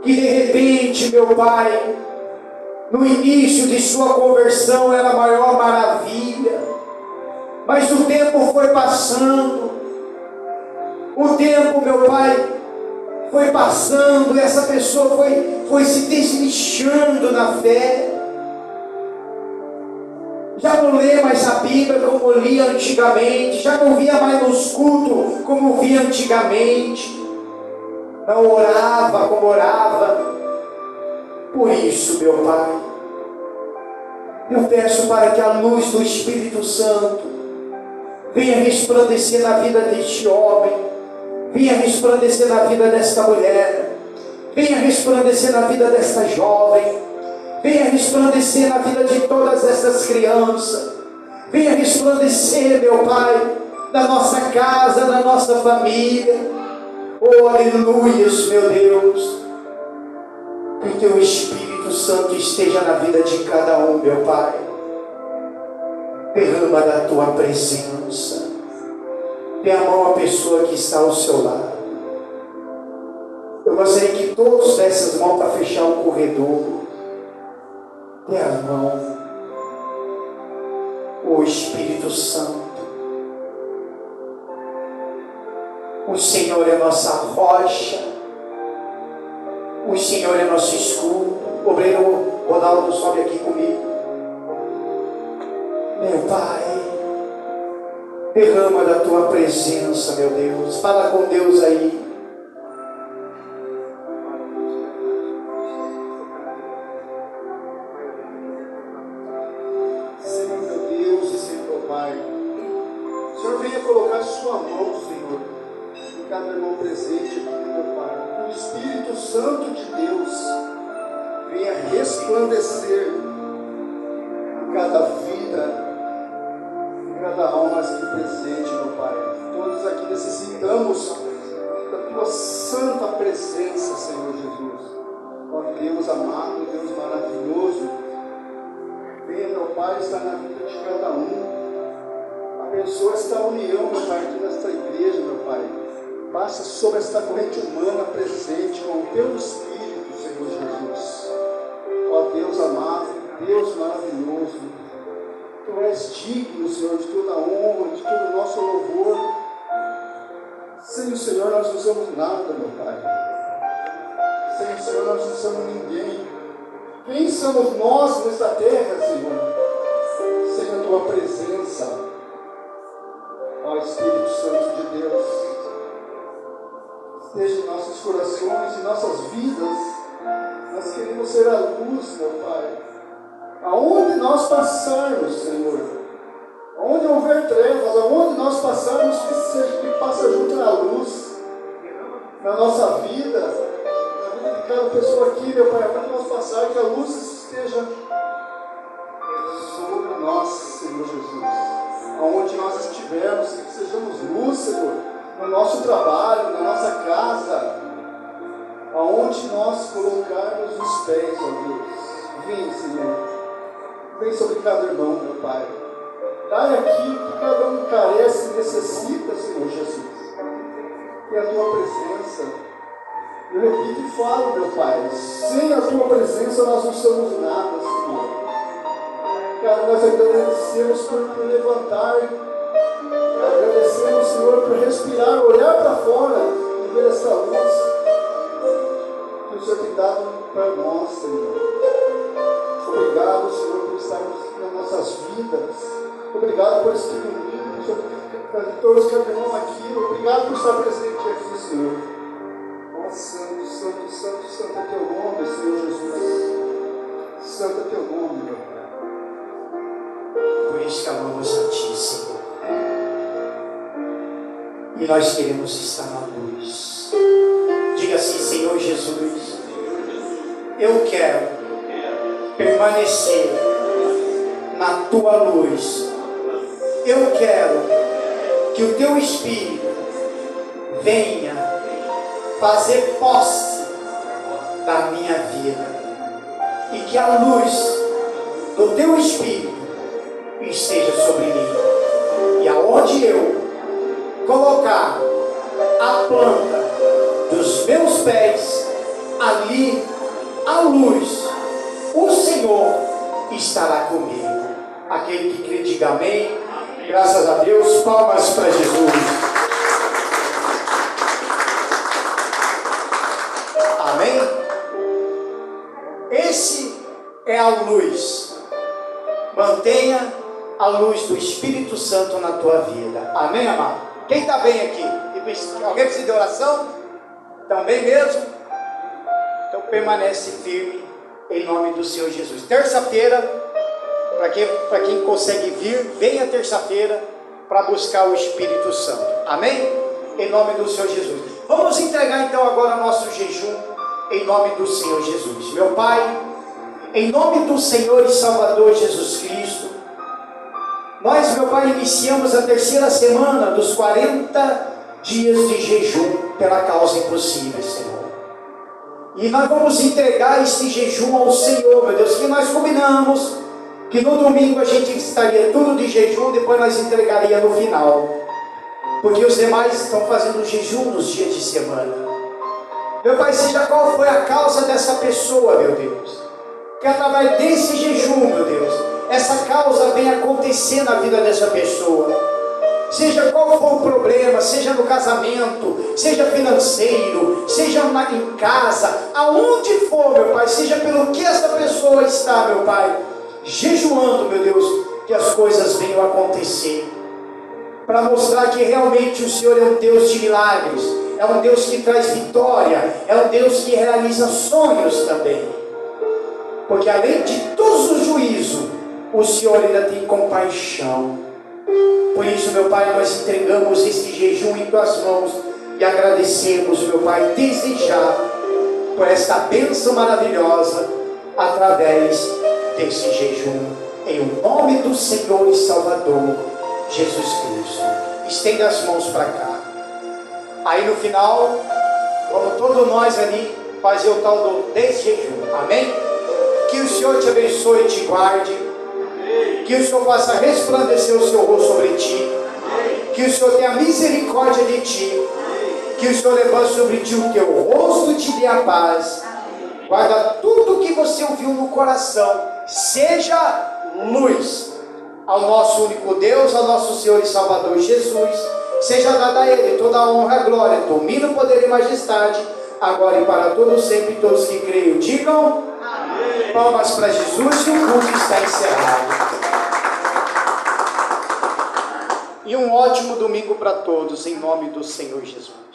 [SPEAKER 2] que de repente, meu Pai, no início de sua conversão era a maior maravilha, mas o tempo foi passando, o tempo, meu Pai, foi passando, e essa pessoa foi se desleixando na fé, já não lê mais a Bíblia como lia antigamente, já não via mais nos cultos como via antigamente, não orava como orava. Por isso, meu Pai, eu peço para que a luz do Espírito Santo venha resplandecer na vida deste homem, venha resplandecer na vida desta mulher, venha resplandecer na vida desta jovem, venha resplandecer na vida de todas essas crianças, venha resplandecer, meu Pai, na nossa casa, na nossa família. Oh, aleluias, meu Deus. Que o Teu Espírito Santo esteja na vida de cada um, meu Pai. Derrama da Tua presença. Dê a mão à pessoa que está ao seu lado. Eu gostaria que todos dessem as mãos para fechar o corredor. Dê a mão. O Espírito Santo. O Senhor é nossa rocha. O Senhor é nosso escudo. Obreiro Ronaldo, sobe aqui comigo. Meu Pai, derrama da Tua presença, meu Deus. Fala com Deus aí.
[SPEAKER 4] Senhor meu Deus e Senhor meu Pai, o Senhor venha colocar sua mão, Senhor, em cada irmão presente aqui, meu Pai. O Espírito Santo de Deus venha resplandecer em cada vida, em cada alma aqui presente, meu Pai. Todos aqui necessitamos da Tua santa presença, Senhor Jesus. Ó Deus amado, Deus maravilhoso, venha, meu Pai, estar na vida de cada um. Abençoa esta união, meu Pai, aqui nesta igreja, meu Pai. Passa sobre esta corrente humana presente com o Teu Espírito, Senhor Jesus. Ó Deus amado, Deus maravilhoso, Tu és digno, Senhor, de toda a honra, de todo o nosso louvor. Sem o Senhor nós não somos nada, meu Pai. Sem o Senhor nós não somos ninguém. Quem somos nós nesta terra, Senhor? Sem a Tua presença, ó Espírito Santo de Deus, esteja em nossos corações, em nossas vidas. Nós queremos ser a luz, meu Pai. Aonde nós passarmos, Senhor, aonde houver trevas, aonde nós passarmos, que passa junto à luz, na nossa vida, na vida de cada pessoa aqui, meu Pai, para nós passar, que a luz esteja sobre nós, Senhor Jesus. Aonde nós estivermos, que sejamos luz, Senhor, no nosso trabalho, na nossa casa, aonde nós colocarmos os pés, ó Deus. Vem, Senhor. Vem sobre cada irmão, meu Pai. Dai aquilo que cada um carece e necessita, Senhor Jesus. Que a Tua presença Eu repito e falo, meu Pai, sem a Tua presença nós não somos nada, Senhor. Cara, nós agradecemos por levantar, agradecemos, Senhor, por respirar, olhar para fora e ver essa luz que o Senhor tem dado para nós, Senhor. Obrigado, Senhor, por estarmos nas nossas vidas. Obrigado por este domingo, Senhor, para todos que caminham aqui. Obrigado por estar presente aqui, Senhor. Ó, santo, santo, santo, santo é teu nome, Senhor Jesus. Santo é teu nome, meu Pai.
[SPEAKER 2] Por isso que amamos a Ti, Senhor. E nós queremos estar na luz. Diga assim: Senhor Jesus, eu quero permanecer na Tua luz. Eu quero que o Teu Espírito venha fazer posse da minha vida. E que a luz do Teu Espírito esteja sobre mim. E aonde eu colocar a planta dos meus pés, ali a luz, o Senhor estará comigo. Aquele que crê, diga amém. Graças a Deus. Palmas para Jesus. Amém? Esse é a luz. Mantenha a luz do Espírito Santo na tua vida. Amém, amado? Quem está bem aqui? Alguém precisa de oração? Estão bem mesmo? Então permanece firme em nome do Senhor Jesus. Terça-feira, para quem consegue vir, venha terça-feira para buscar o Espírito Santo. Amém? Em nome do Senhor Jesus. Vamos entregar então agora nosso jejum em nome do Senhor Jesus. Meu Pai, em nome do Senhor e Salvador Jesus Cristo, nós, meu Pai, iniciamos a terceira semana dos 40 dias de jejum pela causa impossível, Senhor. E nós vamos entregar esse jejum ao Senhor, meu Deus, que nós combinamos que no domingo a gente estaria tudo de jejum, depois nós entregaria no final. Porque os demais estão fazendo jejum nos dias de semana. Meu Pai, seja qual foi a causa dessa pessoa, meu Deus, que através desse jejum, meu Deus, essa causa venha acontecer na vida dessa pessoa. Seja qual for o problema, seja no casamento, seja financeiro, seja em casa, aonde for, meu Pai, seja pelo que essa pessoa está, meu Pai, jejuando, meu Deus, que as coisas venham a acontecer, para mostrar que realmente o Senhor é um Deus de milagres, é um Deus que traz vitória, é um Deus que realiza sonhos também, porque além de todos os juízos, o Senhor ainda tem compaixão. Por isso, meu Pai, nós entregamos este jejum em Tuas mãos e agradecemos, meu Pai, desde já por esta bênção maravilhosa através desse jejum, em nome do Senhor e Salvador Jesus Cristo. Estenda as mãos para cá. Aí no final, vamos todos nós ali fazer o tal do desjejum. Amém? Que o Senhor te abençoe e te guarde. Que o Senhor faça resplandecer o seu rosto sobre ti. Que o Senhor tenha misericórdia de ti. Que o Senhor levante sobre ti o teu rosto e te dê a paz. Guarda tudo que você ouviu no coração. Seja luz ao nosso único Deus, ao nosso Senhor e Salvador Jesus. Seja dada a Ele toda a honra, glória, domínio, poder e majestade, agora e para todos sempre. Todos que creem, digam amém. Palmas para Jesus e o culto está encerrado. E um ótimo domingo para todos, em nome do Senhor Jesus.